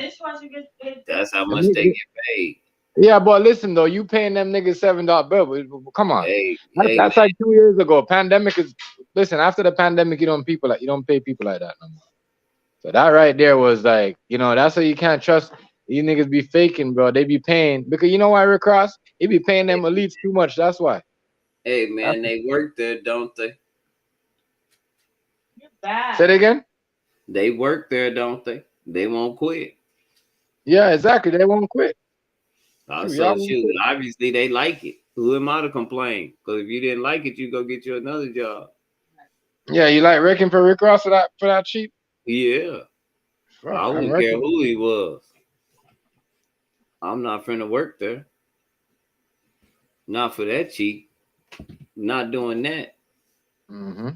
C: That's how much they get paid.
L: Yeah, but listen though, you paying them niggas $7, bro. Come on, that's
C: man.
L: like 2 years ago. Pandemic is after the pandemic, you don't pay people like that no more. So that right there was like, that's why you can't trust these niggas be faking, bro. They be paying because you know why, Rick Ross? He be paying them elites too much. That's why.
C: Hey man, they work there, don't they?
L: Say it again.
C: They work there, don't they? They won't quit.
L: Yeah, exactly. They won't quit.
C: So shoot, obviously they like it. Who am I to complain? Because if you didn't like it, you go get you another job.
L: Yeah, you like working for Rick Ross for that cheap?
C: Yeah. Bro, I wouldn't care who he was. I'm not finna work there. Not for that cheap. Not doing that.
L: Mm-hmm.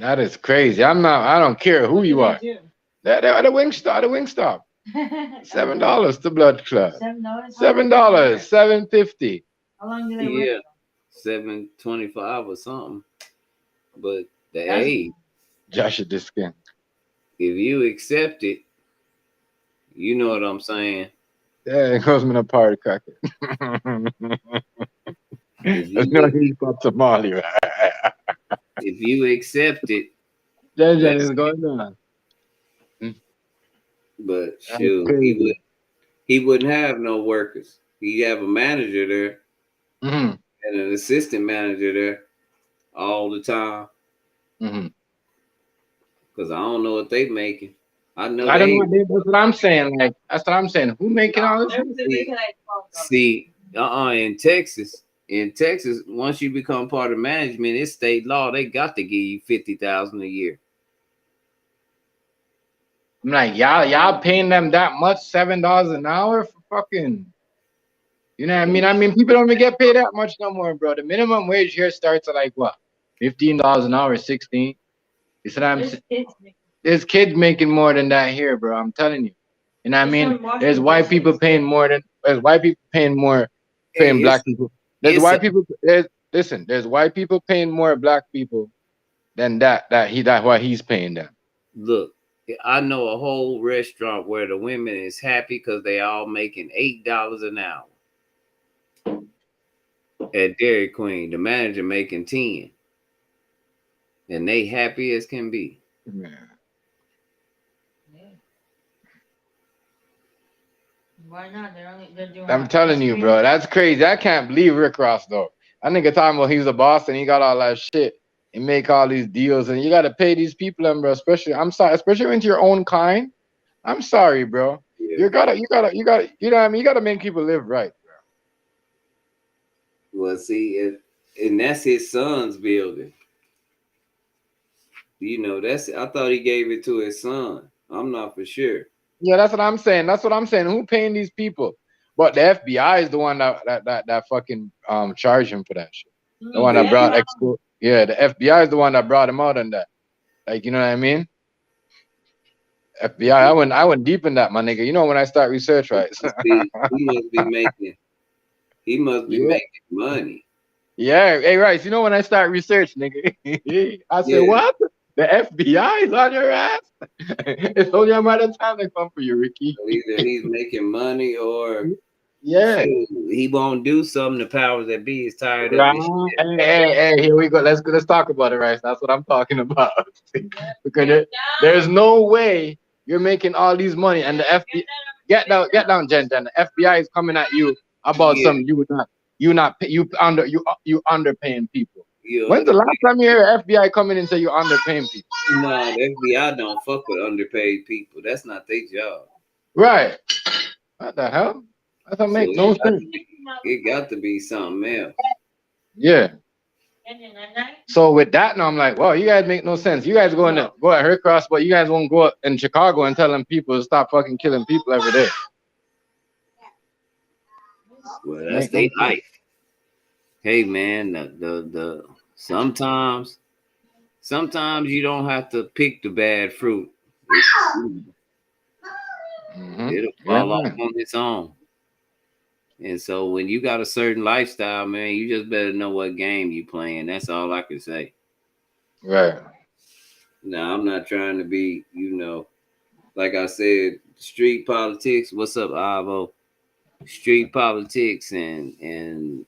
L: That is crazy. I don't care who you are. At the Wingstop. $7 to Blood Club. $7. $7.50.
M: How long do they work?
C: $7.25 or something. But hey,
L: Josh at this skin.
C: If you accept it, you know what I'm saying.
L: Yeah, it goes me a party cracker. He's got Somali, right?
C: If you accept it,
L: that is going on.
C: But shoot, he wouldn't have no workers. He'd have a manager there and an assistant manager there all the time. Because I don't know what they making. I know
L: that's what I'm saying. Like that's what I'm saying. Who making all this?
C: See, in Texas, once you become part of management, it's state law. They got to give you $50,000 a year.
L: I'm like, y'all paying them that much, $7 an hour for fucking. You know what I mean? I mean, people don't even get paid that much no more, bro. The minimum wage here starts at like what? $15 an hour, 16. You said I'm. There's kids making more than that here, bro. I'm telling you. You know what I mean? There's white people paying more paying black people. There's white people. There's white people paying more black people than that's why he's paying them.
C: Look, I know a whole restaurant where the women is happy because they all making $8 an hour. At Dairy Queen, the manager making 10. And they happy as can be.
L: Yeah.
M: Why not? They're doing.
L: I'm telling you, bro. That's crazy. I can't believe Rick Ross though. I nigga talking about he was a boss and he got all that shit and make all these deals and you gotta pay these people, bro. Especially when your own kind. I'm sorry, bro. Yeah. You know what I mean? You gotta make people live right, bro.
C: Well, see, and that's his son's building. You know, I thought he gave it to his son. I'm not for sure.
L: Yeah, that's what I'm saying. Who paying these people? But the FBI is the one that fucking charged him for that shit. The one that brought the FBI is the one that brought him out on that. Like, you know what I mean? FBI, I went deep in that, my nigga. You know when I start research, right?
C: See, he must be making money.
L: Yeah, hey, right. You know when I start research, nigga, I said, what? The FBI is on your ass? It's only a matter of time they come for you, Ricky.
C: So either he's making money or
L: he
C: won't do something. The powers that be is tired of it.
L: Hey, here we go. Let's talk about it, right? That's what I'm talking about. Because there's no way you're making all these money and the FBI get down, Jen. The FBI is coming at you about something you underpaying people. When's the last time you hear FBI come in and say you're underpaying people?
C: No, the FBI don't fuck with underpaid people. That's not their job.
L: Right. What the hell? That don't make no sense.
C: It got to be something else.
L: Yeah. So with that, now I'm like, well, you guys make no sense. You guys go at her cross, but you guys won't go in Chicago and tell them people to stop fucking killing people every day.
C: Well, that's their life. Hey man, the sometimes you don't have to pick the bad fruit. It'll fall off on its own. And so when you got a certain lifestyle, man, you just better know what game you playing. That's all I can say.
L: Right.
C: Now I'm not trying to be, like I said, street politics. What's up, Ivo? Street politics and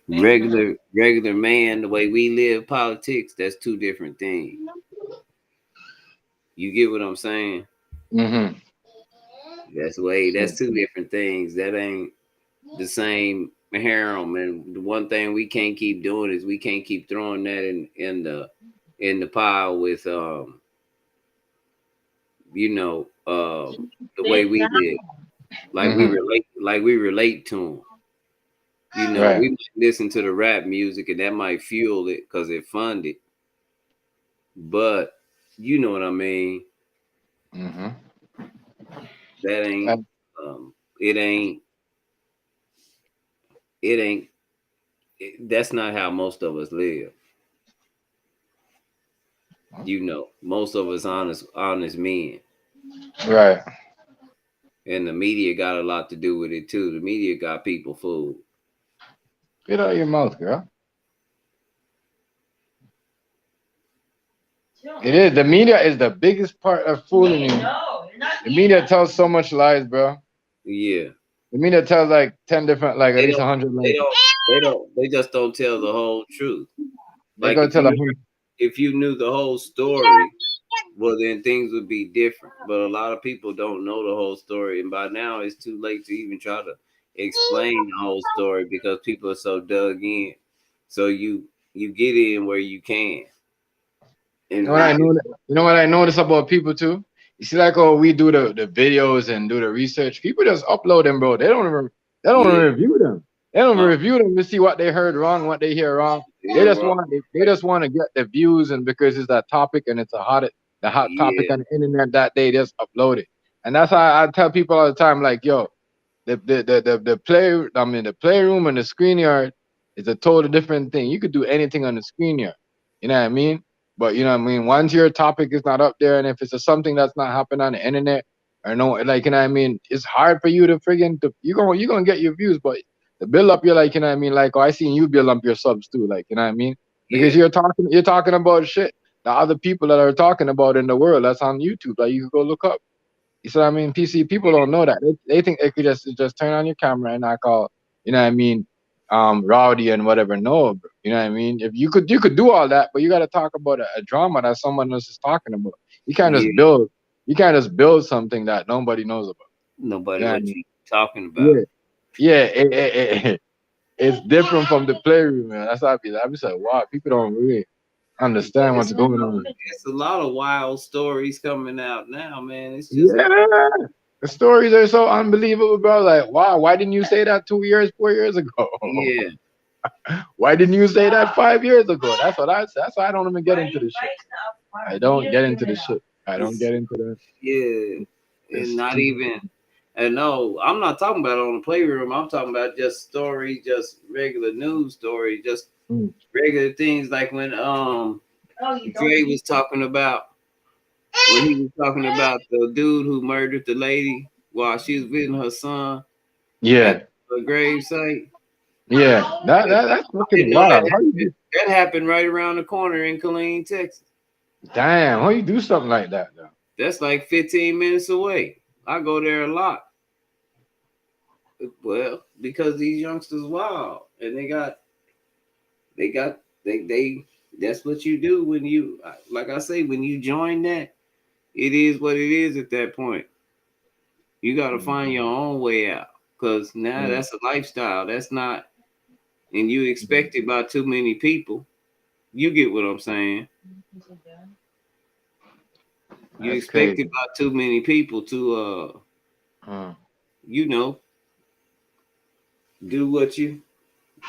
C: regular man, the way we live politics, that's two different things. You get what I'm saying?
L: Mm-hmm.
C: That's two different things. That ain't the same harem. And the one thing we can't keep doing is we can't keep throwing that in the pile with the way we live. Like we relate to them. We might listen to the rap music and that might fuel it because it funded. But you know what I mean?
L: Mm-hmm.
C: That ain't that's not how most of us live. Most of us honest men.
L: Right.
C: And the media got a lot to do with it too. The media got people fooled.
L: Get out of your mouth, girl. It is. The media is the biggest part of fooling you. The media tells so much lies, bro.
C: Yeah.
L: The media tells like 10 different, like at least 100.
C: They just don't tell the whole truth.
L: Like
C: if you knew the whole story, well then things would be different. But a lot of people don't know the whole story, and by now it's too late to even try to explain the whole story because people are so dug in. So you get in where you can.
L: You know what I notice about people too? You see, like, we do the videos and do the research. People just upload them, bro. They don't review them. They don't review them to see what they heard wrong, what they hear wrong. They just want to get the views, and because it's that topic and it's the hot topic on the internet that they just upload it. And that's how I tell people all the time, like, yo, the playroom and the screen yard is a total different thing. You could do anything on the screen yard. You know what I mean? But you know what I mean? Once your topic is not up there, and if it's something that's not happening on the internet, or no, like, you know what I mean, it's hard for you to you're gonna get your views, but to build up your, like, you know what I mean, like, I seen you build up your subs too, like, you know what I mean? Because you're talking about shit that other people that are talking about in the world that's on YouTube, like, you can go look up. You see what I mean? People don't know that. They think they could just turn on your camera and not call, you know what I mean, rowdy and whatever. No, you know what I mean? If you could do all that, but you got to talk about a drama that someone else is talking about. You can't just build something that nobody knows about.
C: Nobody what you talking about.
L: Yeah. It's different from the playroom, man. That's how I be like, wow, people don't really understand what's going on.
C: It's a lot of wild stories coming out now, man. It's just
L: the stories are so unbelievable, bro. Like, wow, why didn't you say that 4 years ago?
C: Yeah.
L: Why didn't you say that 5 years ago? That's what I said. That's why I don't even get into this shit. I don't get into this shit. I don't get into that.
C: Yeah. And not even. And no, I'm not talking about on the playroom. I'm talking about just stories, just regular news stories, just regular things like when Dre was talking about the dude who murdered the lady while she was visiting her son. At the gravesite.
L: Yeah, that's fucking wild.
C: That happened right around the corner in Killeen, Texas.
L: Damn, how you do something like that though?
C: That's like 15 minutes away. I go there a lot. Well, because these youngsters wild and they that's what you do when you, like I say, when you join that, it is what it is at that point. You got to find your own way out because now that's a lifestyle. That's not, and you expect it by too many people. You get what I'm saying? You expect it by too many people to, do what you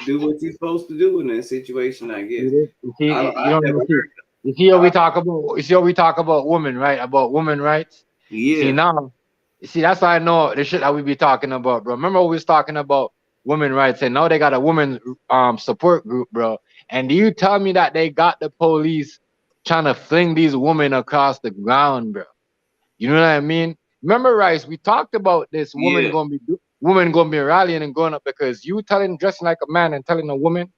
C: do what you're supposed to do in that situation, I guess.
L: You see,
C: I never heard.
L: you see how we talk about, you see how we talk about women, right? About women rights. You see
C: Yeah,
L: now, you see that's how I know the shit that we be talking about, bro. Remember we was talking about women rights, and now they got a women support group, bro. And do you tell me that they got the police trying to fling these women across the ground, bro? You know what I mean? Remember, Rice, we talked about this
C: yeah,
L: women gonna be rallying and going up because you telling dressing like a man and telling a woman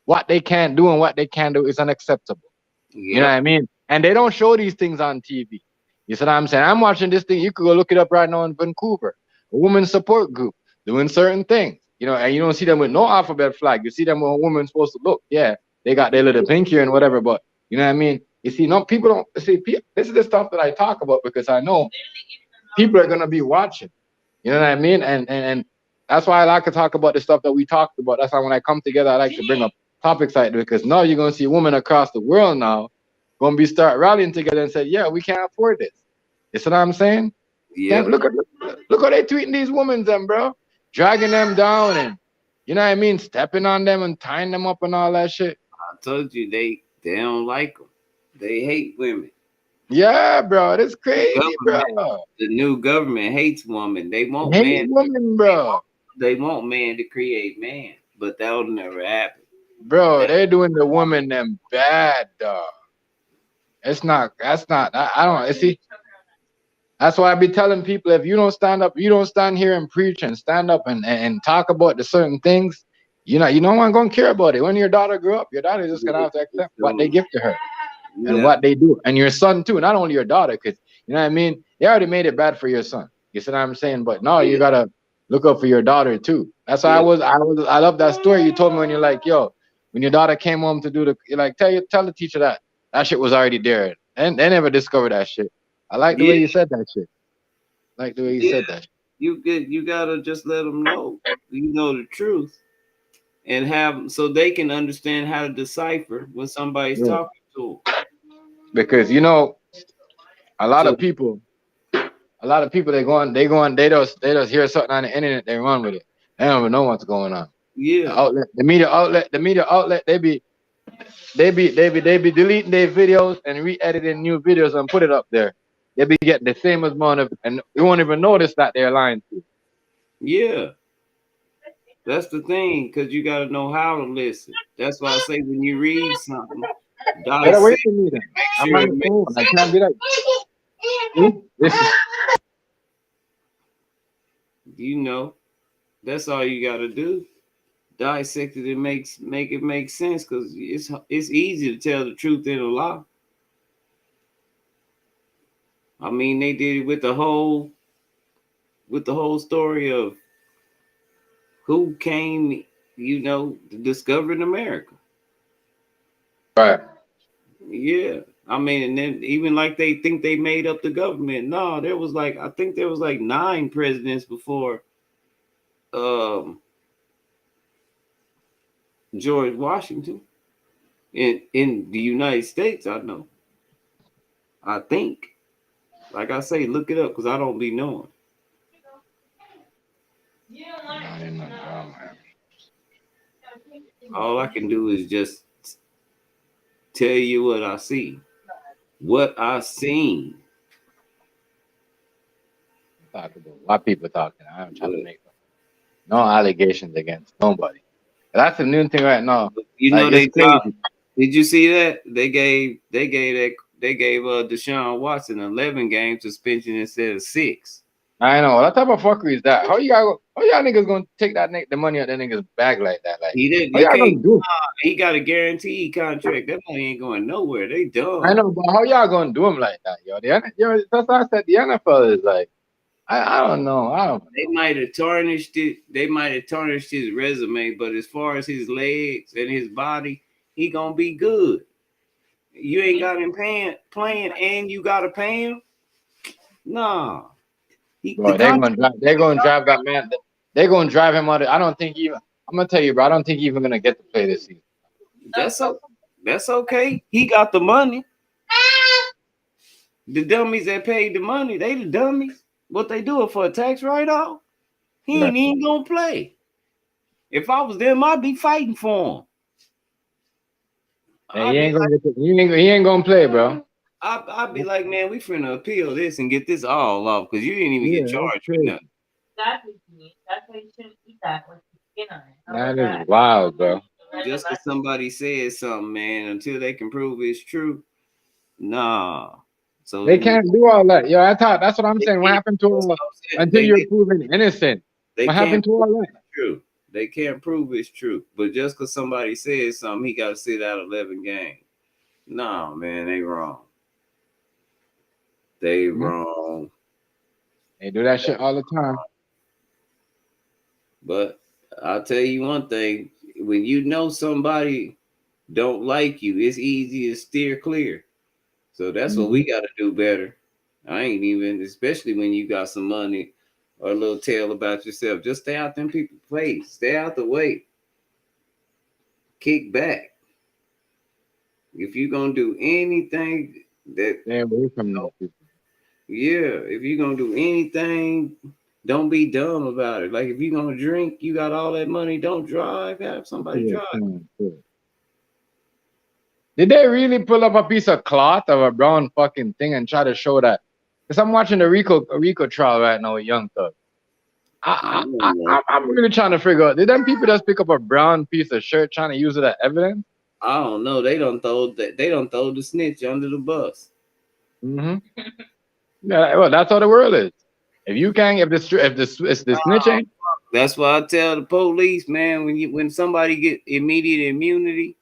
L: what they can't do and what they can do is unacceptable. You know what
C: yep,
L: I mean? And they don't show these things on TV. You see what I'm saying? I'm watching this thing. You could go look it up right now in Vancouver. A woman support group doing certain things. You know, and you don't see them with no alphabet flag. You see them when a woman's supposed to look. Yeah, they got their little pink here and whatever. But you know what I mean? You see, no people don't see. This is the stuff that I talk about because I know people are gonna be watching. You know what I mean? And that's why I like to talk about the stuff that we talked about. That's why when I come together, I like to bring up topics like this because now you're gonna see women across the world now gonna be start rallying together and say, yeah, we can't afford this. You see what I'm saying?
C: yep.
L: Can't look how they treating these women, them bro, dragging them down and you know what I mean, stepping on them and tying them up and all that shit.
C: I told you they don't like them. They hate women.
L: Yeah, bro, that's crazy, bro.
C: The new government hates women. They want
L: Hate
C: man.
L: women, bro.
C: They want man to create man, but that'll never happen.
L: Bro, they're doing the women them bad, dog. It's not. That's not. I don't. See, that's why I be telling people if you don't stand up, you don't stand here and preach and stand up and talk about the certain things. You no one gonna care about it. When your daughter grow up, your daughter just gonna have to accept what they give to her and
C: Yeah,
L: what they do, and your son too. Not only your daughter, because you know what I mean. They already made it bad for your son. You see what I'm saying? But no, you gotta look up for your daughter too. That's why I love that story you told me when you're like, yo, when your daughter came home to do you're like, tell the teacher that shit was already there, and they never discovered that shit. I like the way
C: yeah,
L: you said that shit. I like the way you
C: yeah.
L: said that.
C: You gotta just let them know. You know the truth, and have so they can understand how to decipher when somebody's
L: Yeah.
C: talking to them.
L: Because a lot
C: So
L: of people, they just hear something on the internet, they run with it. They don't even know what's going on.
C: yeah,
L: The media outlet, they be deleting their videos and re-editing new videos and put it up there. They be getting the same amount of, and you won't even notice that they're lying to you.
C: yeah. That's the thing, because you gotta know how to listen. That's why I say when you read something,
L: Get away
C: dissect
L: from me then.
C: it, make
L: I'm
C: sure
L: on
C: it
L: the
C: makes
L: phone. I
C: sense.
L: can't be like, see?
C: You know, that's all you gotta do. Dissect it and make it make sense, because it's easy to tell the truth in a lie. I mean, they did it with the whole story of who came, discovering America.
L: Right.
C: Yeah. I mean, and then even like they think they made up the government. No, I think there was like 9 presidents before um George Washington in the United States, I know. I think. Like I say, look it up because I don't be knowing.
L: I didn't know. Oh, man.
C: All I can do is just tell you what I see. What I seen.
L: Talk about what people talking. I'm trying to
C: But
L: make no allegations against nobody. That's the new thing right now.
C: you
L: Like
C: know
L: it's
C: they
L: crazy.
C: did you see that? They gave Deshaun Watson 11 game suspension instead of 6.
L: I know. What type of fuckery is that? How y'all niggas gonna take the money out that nigga's bag like that? Like,
C: He didn't
L: how
C: he
L: y'all
C: can't
L: gonna do it?
C: he got a guaranteed contract. That money ain't going nowhere. They
L: I
C: dumb.
L: know, but how y'all gonna do him like that, yo? That's why I said the NFL is like, I don't know. I don't
C: They
L: know.
C: might have tarnished it. They might have tarnished his resume, but as far as his legs and his body, he gonna be good. You ain't got him playing, and you gotta pay him. Nah, the
L: Bro,
C: contract.
L: they're gonna drive that man. They're gonna drive him out. I don't think even. I'm gonna tell you, bro. I don't think he's even gonna get to play this season.
C: That's that's okay. He got the money. The dummies that paid the money, they the dummies. What they do it for a tax write off? He
L: Right.
C: ain't even gonna play. If I was them, I'd be fighting for him.
L: Yeah, he ain't gonna play, bro.
C: I'd be like, man, we finna appeal this and get this all off because you didn't even get charged with nothing.
M: That's what you need. That's why you shouldn't eat that with skin on it.
L: That is wild, bro.
C: Just because somebody says something, man, until they can prove it's true, nah. So
L: They can't do all that. Yo, I thought that's what I'm saying. What happened to until you're proven innocent? What happened to all that?
C: True. They can't prove it's true. But just because somebody says something, he got to sit out 11 games. Nah, man, they wrong. They wrong.
L: They do that shit all the time.
C: But I'll tell you one thing. When you know somebody don't like you, it's easy to steer clear. So that's what we got to do better. I ain't even, especially when you got some money or a little tale about yourself. Just stay out them people's face. Stay out the way. Kick back. If you're going to do anything that...
L: Stay away from those people.
C: Yeah, if you're going to do anything, don't be dumb about it. Like if you're going to drink, you got all that money, don't drive. Have somebody drive.
L: Did they really pull up a piece of cloth of a brown fucking thing and try to show that? Because I'm watching the Rico trial right now with Young Thug. I'm really trying to figure out, did them people just pick up a brown piece of shirt trying to use it as evidence?
C: I don't know. They don't throw the snitch under the bus.
L: Yeah, well, that's how the world is. If you can't, if the snitch ain't.
C: That's why I tell the police, man, when somebody get immediate immunity,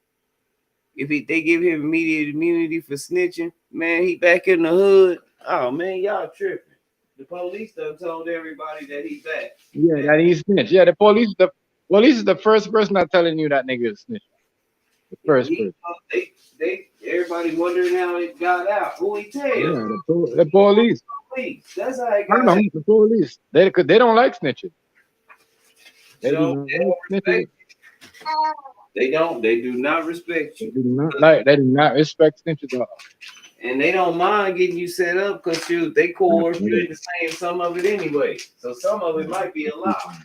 C: if they give him immediate immunity for snitching, man, he back in the hood. Oh man, y'all tripping. The police done told everybody that he's back.
L: Yeah, that he's snitch. Yeah, the police is the first person that's telling you that nigga is snitch. The first person.
C: Everybody wondering how it got out. Who he tell?
L: Yeah, the police.
C: That's how it got
L: I know,
C: out.
L: the police. They don't like snitches. They
C: So
L: do not like snitches.
C: They do not respect you.
L: They do not respect snitches at all.
C: And they don't mind getting you set up because they coerce you into saying some of it anyway. So some of it might be a lie.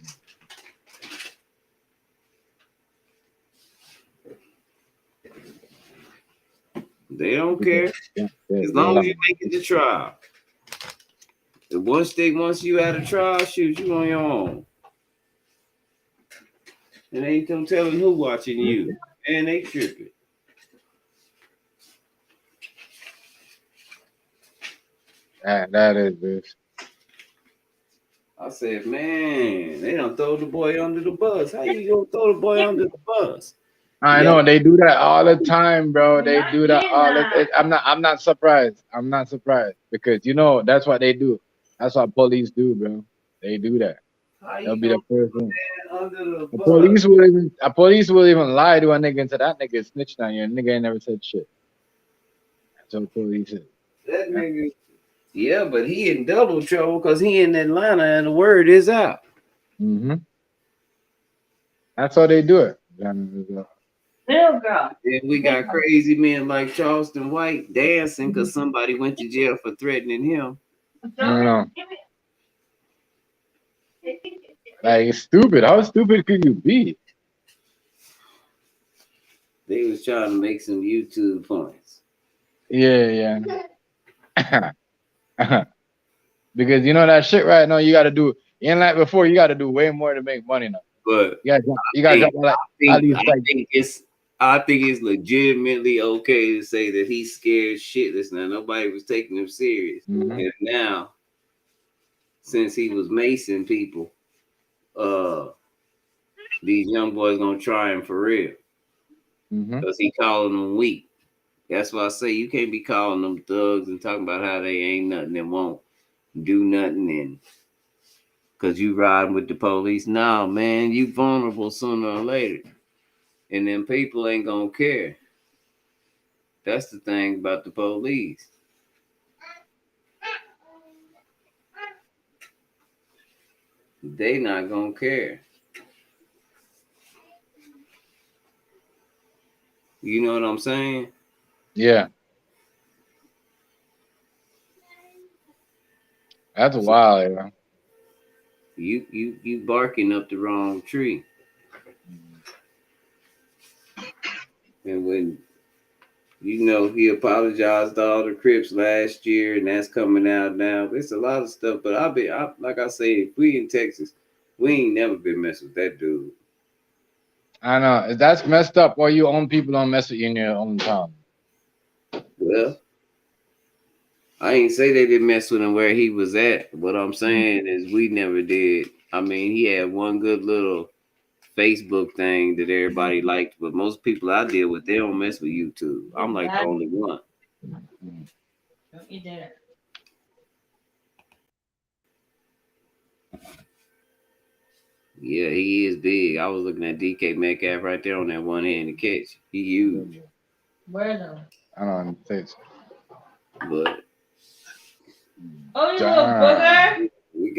C: They don't care. As long as you make it to trial. Once you out of trial, shoot, you on your own. And ain't no telling who watching you. And they tripping.
L: That is this.
C: I said, man, they don't throw the boy under the bus. How you gonna throw the boy under the bus?
L: I know they do that all the time, bro. They do that all the time. I'm not surprised. I'm not surprised because that's what they do. That's what police do, bro. They do that. They'll be the first one. The police will even lie to a nigga and say that nigga snitched on you. And nigga ain't never said shit. That's what police is.
C: That nigga, yeah, but he in double trouble because he in Atlanta and the word is out.
L: That's how they do it.
M: Little girl.
C: And we got crazy men like Charleston White dancing because somebody went to jail for threatening him.
L: I know. Like, it's stupid. How stupid could you be?
C: They was trying to make some YouTube points.
L: Yeah. Because that shit right now, you got to do, ain't like before, you got to do way more to make money now.
C: But I think it's legitimately okay to say that he's scared shitless now. Nobody was taking him serious. And now, since he was macing people, these young boys gonna try him for real. Because he calling them weak. That's why I say you can't be calling them thugs and talking about how they ain't nothing and won't do nothing and because you riding with the police. No, man, you vulnerable sooner or later. And then people ain't gonna care. That's the thing about the police. They not gonna care. You know what I'm saying?
L: Yeah. That's wild, man.
C: You barking up the wrong tree. And when he apologized to all the Crips last year, and that's coming out now. It's a lot of stuff, but like I say, if we in Texas, we ain't never been messing with that dude.
L: I know that's messed up. Or your own people don't mess with you in your own town.
C: Well, I ain't say they didn't mess with him where he was at. What I'm saying is we never did. I mean, he had one good little Facebook thing that everybody liked, but most people I deal with, they don't mess with YouTube. I'm like the only one.
M: You did it.
C: Yeah, he is big. I was looking at DK Metcalf right there on that one-handed catch. He huge.
M: Where though?
L: I don't know. States.
C: But
M: oh, you little booger.
C: We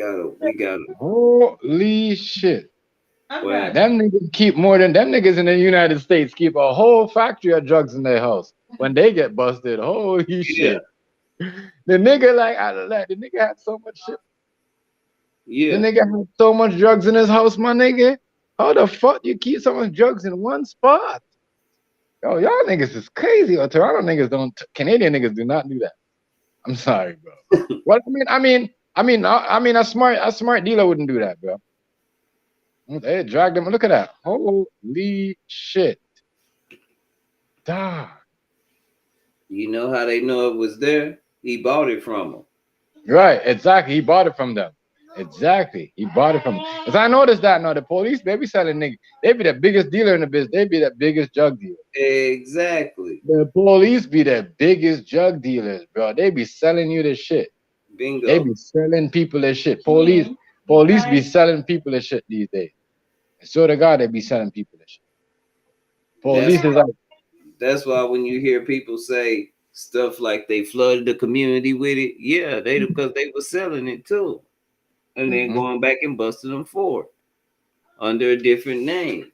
C: got a.
L: Holy shit!
C: Well,
L: them niggas keep more than them niggas in the United States keep a whole factory of drugs in their house. When they get busted, holy shit! The nigga the nigga had so much shit.
C: Yeah.
L: The nigga had so much drugs in his house, my nigga. How the fuck you keep so much drugs in one spot? Yo, y'all niggas is crazy. Or Toronto niggas don't. Canadian niggas do not do that. I'm sorry, bro. Well, I mean, a smart dealer wouldn't do that, bro. They dragged him. Look at that. Holy shit. Dog.
C: You know how they know it was there? He bought it from them.
L: Right, exactly. He bought it from them. Exactly. He bought it from them. Because I noticed that now the police, they be selling niggas. They be the biggest dealer in the business. They be the biggest drug dealer.
C: Exactly.
L: The police be the biggest drug dealers, bro. They be selling you the shit.
C: Bingo.
L: They be selling people the shit. Police be selling people the shit these days. I swear to God, they be selling people the shit. Police is like.
C: That's why when you hear people say stuff like they flooded the community with it, yeah, because they were selling it too. And then going back and busting them for it under a different name.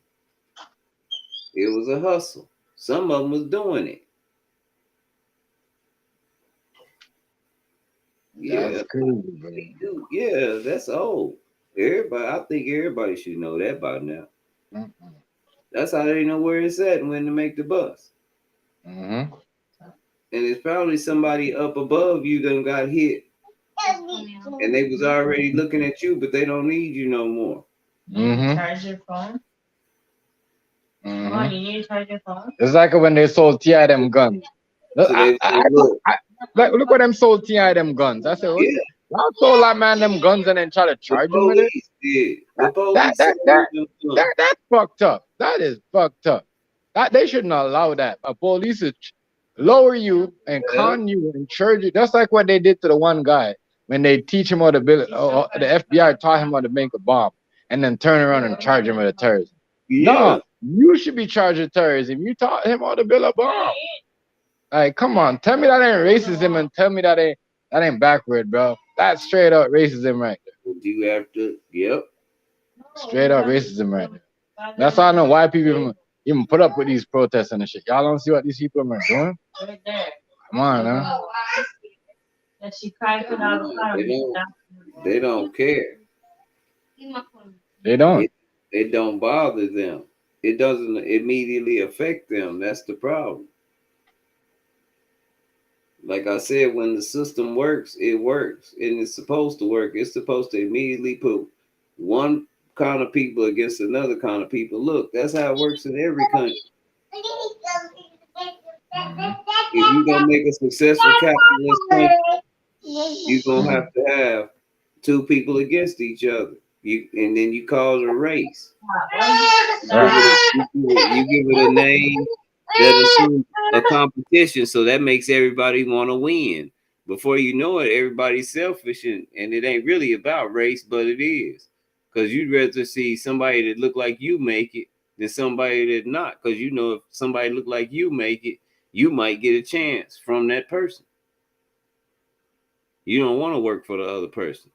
C: It was a hustle. Some of them was doing it.
L: That's crazy, bro.
C: Yeah, that's old. I think everybody should know that by now. That's how they know where it's at and when to make the bus. And it's probably somebody up above you that got hit. And they was already looking at you, but they don't need you no more.
M: Charge your phone. Oh, you need to charge your phone?
L: It's like when they sold T.I. them guns. Look, look what them sold T.I. them guns. I said, y'all sold that man them guns and then try to charge him with it? That's fucked up. That is fucked up. That they shouldn't allow that. A police is lower you and con you and charge you. That's like what they did to the one guy when they teach him how to build. The FBI taught him how to make a bomb and then turn around and charge him with a terrorism. No, you should be charged with terrorism. You taught him how to build a bomb. Like, come on, tell me that ain't racism and tell me that ain't backward, bro. That's straight up racism right there.
C: You have to,
L: straight up racism right there. That's how I know why people even put up with these protests and shit. Y'all don't see what these people are doing? Come on, man.
C: They don't care.
L: They don't.
C: It don't bother them. It doesn't immediately affect them. That's the problem. Like I said, when the system works, it works. And it's supposed to work. It's supposed to immediately put one kind of people against another kind of people. Look, that's how it works in every country. If you're going to make a successful capitalist country, you're going to have two people against each other. And then you call it a race. You give it a name that assumes a competition, so that makes everybody want to win. Before you know it, everybody's selfish, and it ain't really about race, but it is. Because you'd rather see somebody that look like you make it than somebody that not. Because you know if somebody look like you make it, you might get a chance from that person. You don't want to work for the other person.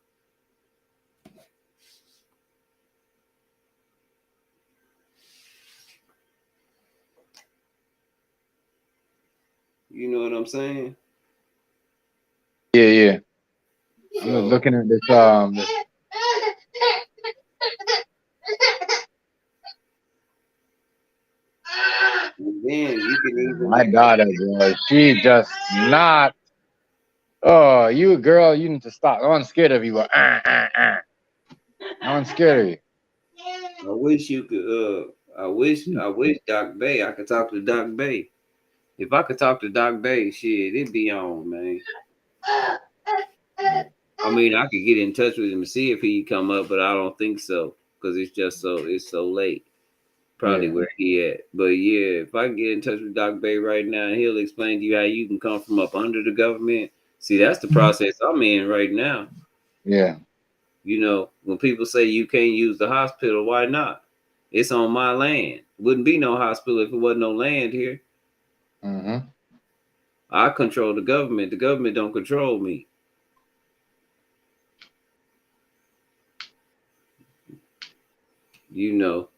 C: You know what I'm saying?
L: Yeah. I'm just looking at this.
C: And then you can even
L: My daughter, bro, she just not. Oh, you a girl, you need to stop. No one's scared of you. But, No one's scared of you.
C: I wish you could. I wish Doc Bay. I could talk to Doc Bay. If I could talk to Doc Bay, shit, it'd be on, man. I mean, I could get in touch with him and see if he'd come up, but I don't think so because it's so late. Probably where he at. But yeah, if I can get in touch with Doc Bay right now, he'll explain to you how you can come from up under the government. See, that's the process I'm in right now.
L: Yeah.
C: You know, when people say you can't use the hospital, why not? It's on my land. Wouldn't be no hospital if it wasn't no land here.
L: Mm-hmm.
C: I control the government. The government don't control me. You know,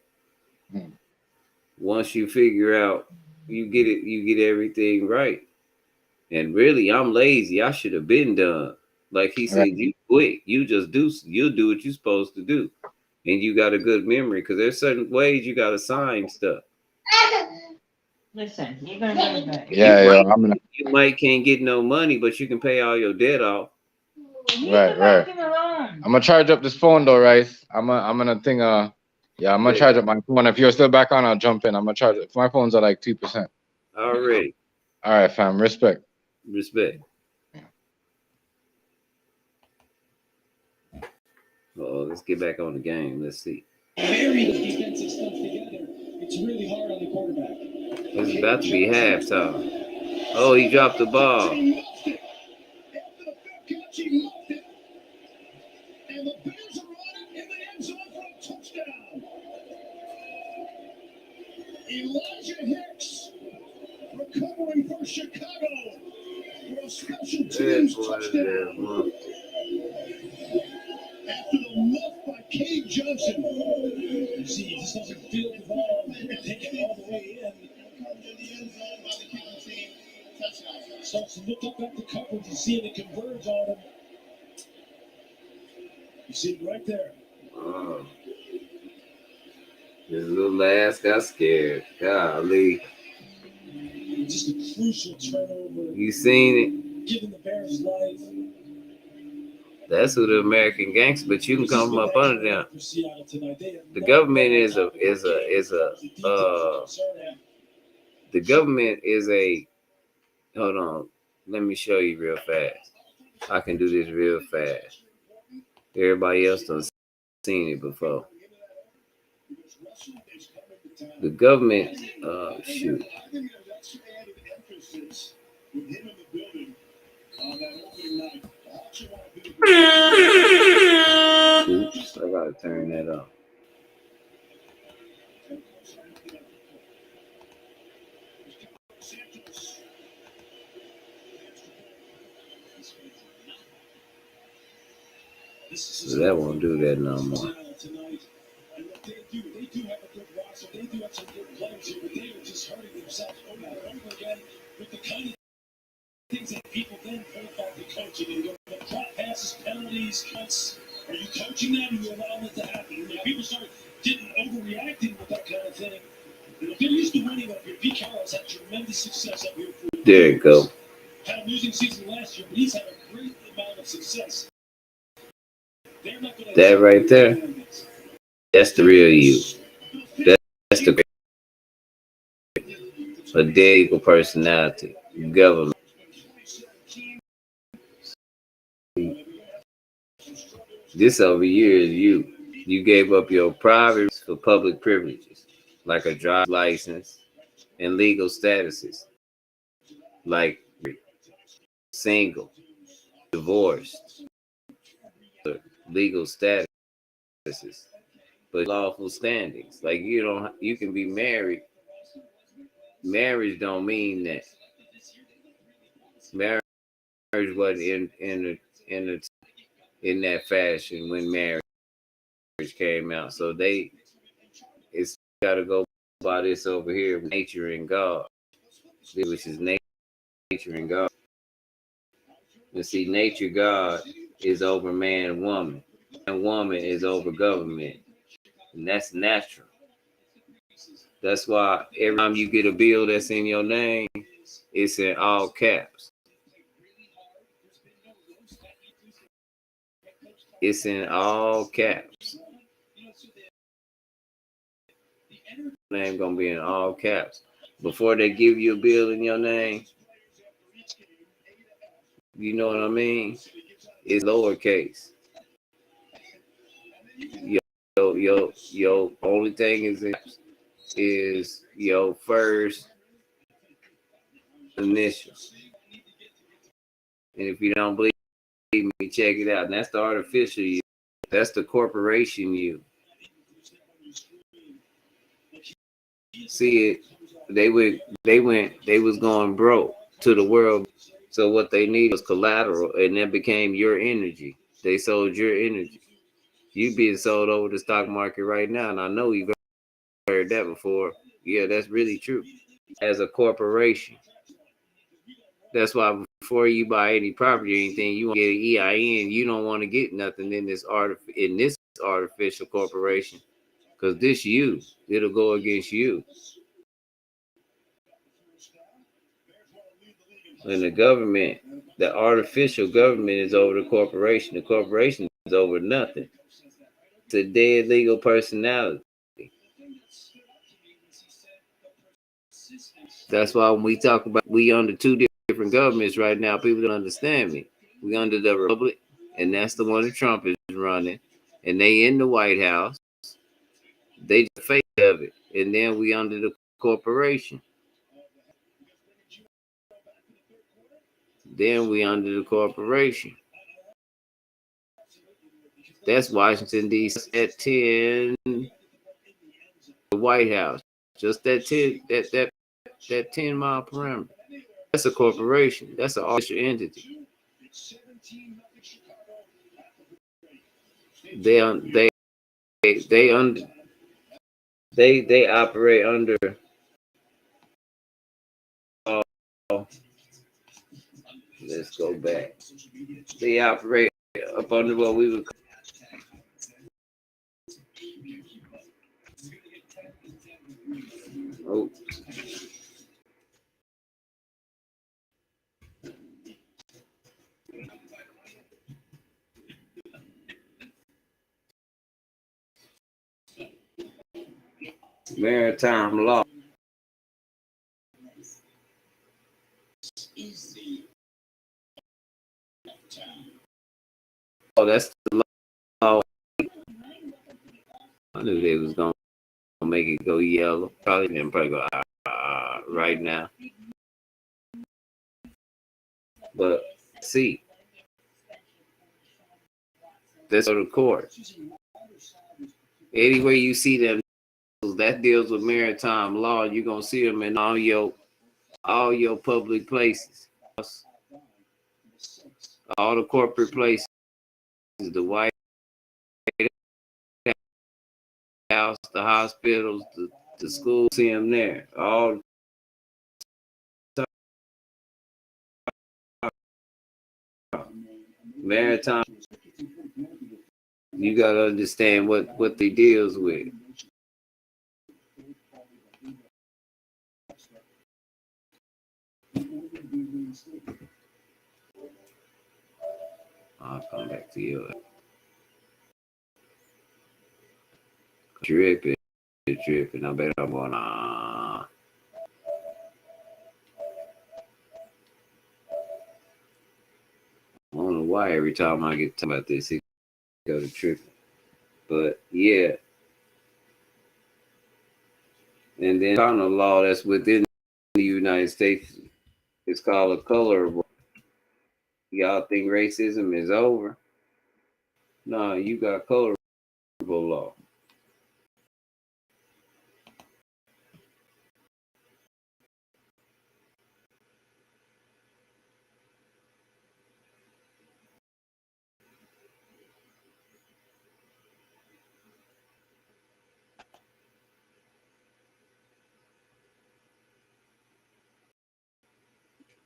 C: once you figure out, you get everything right. And really, I'm lazy. I should have been done. Like he said, you quick. You'll do what you're supposed to do. And you got a good memory because there's certain ways you got to sign stuff.
M: Listen, you're gonna get it back.
L: Yeah,
C: you might can't get no money, but you can pay all your debt off.
L: Right. I'm gonna charge up this phone though, Rice. I'm gonna think. Yeah, I'm gonna charge up my phone. If you're still back on, I'll jump in. I'm gonna charge it. My phone's at like 2%.
C: Already.
L: All right, fam. Respect.
C: Oh, let's get back on the game. Let's see.
F: Very defensive stuff together. It's really hard on the quarterback.
C: It's about to be halftime. Oh, he dropped the ball.
A: And the Bears are on it in the end zone for a touchdown. Elijah Hicks recovering for Chicago for a special teams touchdown. After the muff by Cade Johnson.
F: See, he just doesn't feel the ball and take it all the way in.
A: Comes in the end zone by the kicking team. Touchdown.
F: Starts to look up at the coverage and see if it converge on him. You see it right there.
C: Oh. This little ass got scared. Golly.
F: Just a crucial turnover.
C: You seen it?
F: Giving the Bears life.
C: That's who the American gangster, but you can come up under them. The government is a hold on. Let me show you real fast. I can do this real fast. Everybody else done seen it before. The government, shoot. Oops, I gotta turn that off. So that won't do that no more.
F: And what they do have a good roster. They do have some good players here, but they are just hurting themselves over and over again with the kind of things that people then point back to coaching and go, drop passes, penalties, cuts. Are you coaching that, or you allowing it to happen? You know, people start overreacting with that kind of thing. You know, they're used to winning up here. Pete Carroll's had tremendous success up here.
C: There you go.
F: Had a losing season last year, but he's had a great amount of success.
C: That right there, that's the real you. That's the a dead equal personality. Government. This over here is you. You gave up your private for public privileges, like a driver's license and legal statuses, like single, divorced, legal statuses, but lawful standings. Like you can be married. Marriage don't mean that. Marriage wasn't in that fashion when marriage came out. So it's got to go by this over here, nature and God, which is nature and God. And see, nature, God is over man and woman. And woman is over government. And that's natural. That's why every time you get a bill that's in your name, it's in all caps. It's in all caps. Name gonna be in all caps. Before they give you a bill in your name, you know what I mean? It's lowercase. Your only thing is your first initial. And if you don't believe me, check it out. And that's the artificial you. That's the corporation you. See it. They was going broke to the world. So what they needed was collateral, and that became your energy. They sold your energy. You being sold over the stock market right now, and I know you've heard that before. Yeah, that's really true. As a corporation, that's why before you buy any property or anything, you want to get an EIN. You don't want to get nothing in this artificial corporation, because it'll go against you. And the government, the artificial government is over the corporation. The corporation is over nothing. It's a dead legal personality. That's why when we talk about we under two different governments right now, people don't understand me. We under the Republic, and that's the one that Trump is running, and they in the White House. They the face of it, and then we under the corporation. Then we under the corporation. That's Washington D.C. at 10. The White House, just that 10-mile perimeter. That's a corporation. That's an official entity. They operate under. Let's go back. They operate up under what we would. Oh. Maritime law. Oh, that's the law. I knew they was gonna make it go yellow. Probably go right now. But see, that's the court. Anywhere you see them that deals with maritime law, you're gonna see them in all your public places, all the corporate places, the White House, the hospitals, the schools. See them there. All maritime. You gotta understand what they deals with. I'll come back to you. Dripping. I bet I'm going I don't know why every time I get talking about this, it go to tripping. But yeah. And then kind of law that's within the United States is called a colorable. Y'all think racism is over? No, you got colorable law.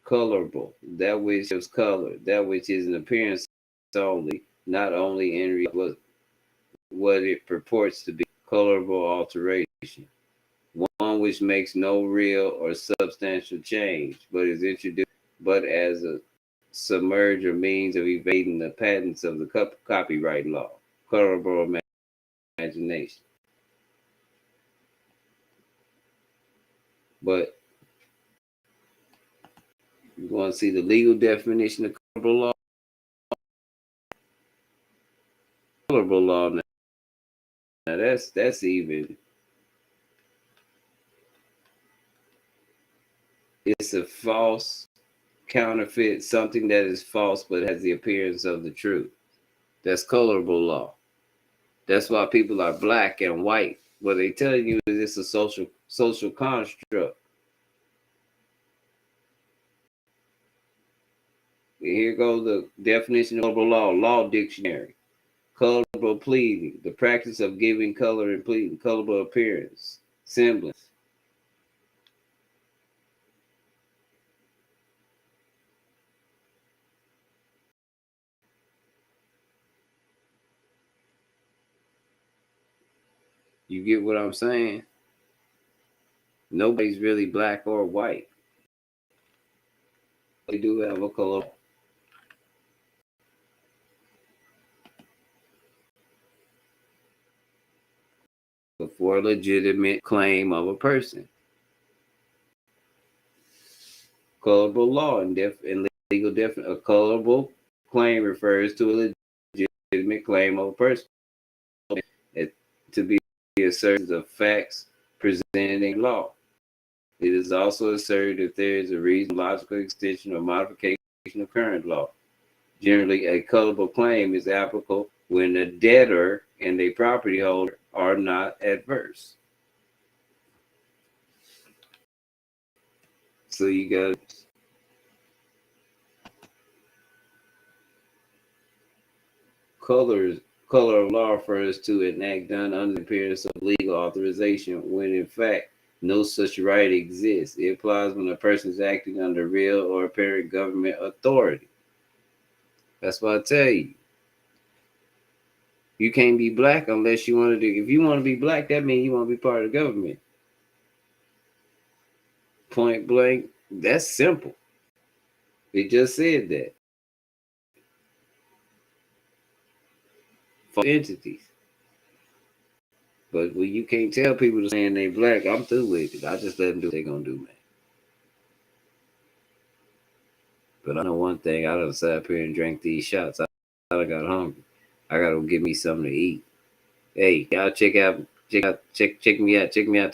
C: Colorable, that which is color, that which is an appearance only, not only in what it purports to be. Colorable alteration. one which makes no real or substantial change, but is introduced but as a submerge or means of evading the patents of the copyright law. Colorable imagination. But you want to see the legal definition of colorable law? Colorable law now that's even. It's a false counterfeit, something that is false but has the appearance of the truth. That's colorable law. That's why people are black and white. What they tell you is it's a social construct. Here goes the definition of colorable law, law dictionary. Colorable pleading, the practice of giving color and pleading, colorable appearance, semblance. You get what I'm saying? Nobody's really black or white. They do have a color. For a legitimate claim of a person. Colorable law and legal definition. A colorable claim refers to a legitimate claim of a person to be asserted of facts presented in law. It is also asserted if there is a reasonable logical extension or modification of current law. Generally, a colorable claim is applicable when a debtor and a property holder are not adverse. So you got color of law refers to an act done under the appearance of legal authorization when in fact no such right exists. It applies when a person is acting under real or apparent government authority. That's what I tell you. You can't be black unless you want to do. If you want to be black, that means you want to be part of the government. Point blank. That's simple. It just said that. For entities. But when you can't tell people to saying they black, I'm through with it. I just let them do what they're going to do, man. But I know one thing. I done sat up here and drank these shots. I got hungry. I got to go get me something to eat. Hey, y'all check me out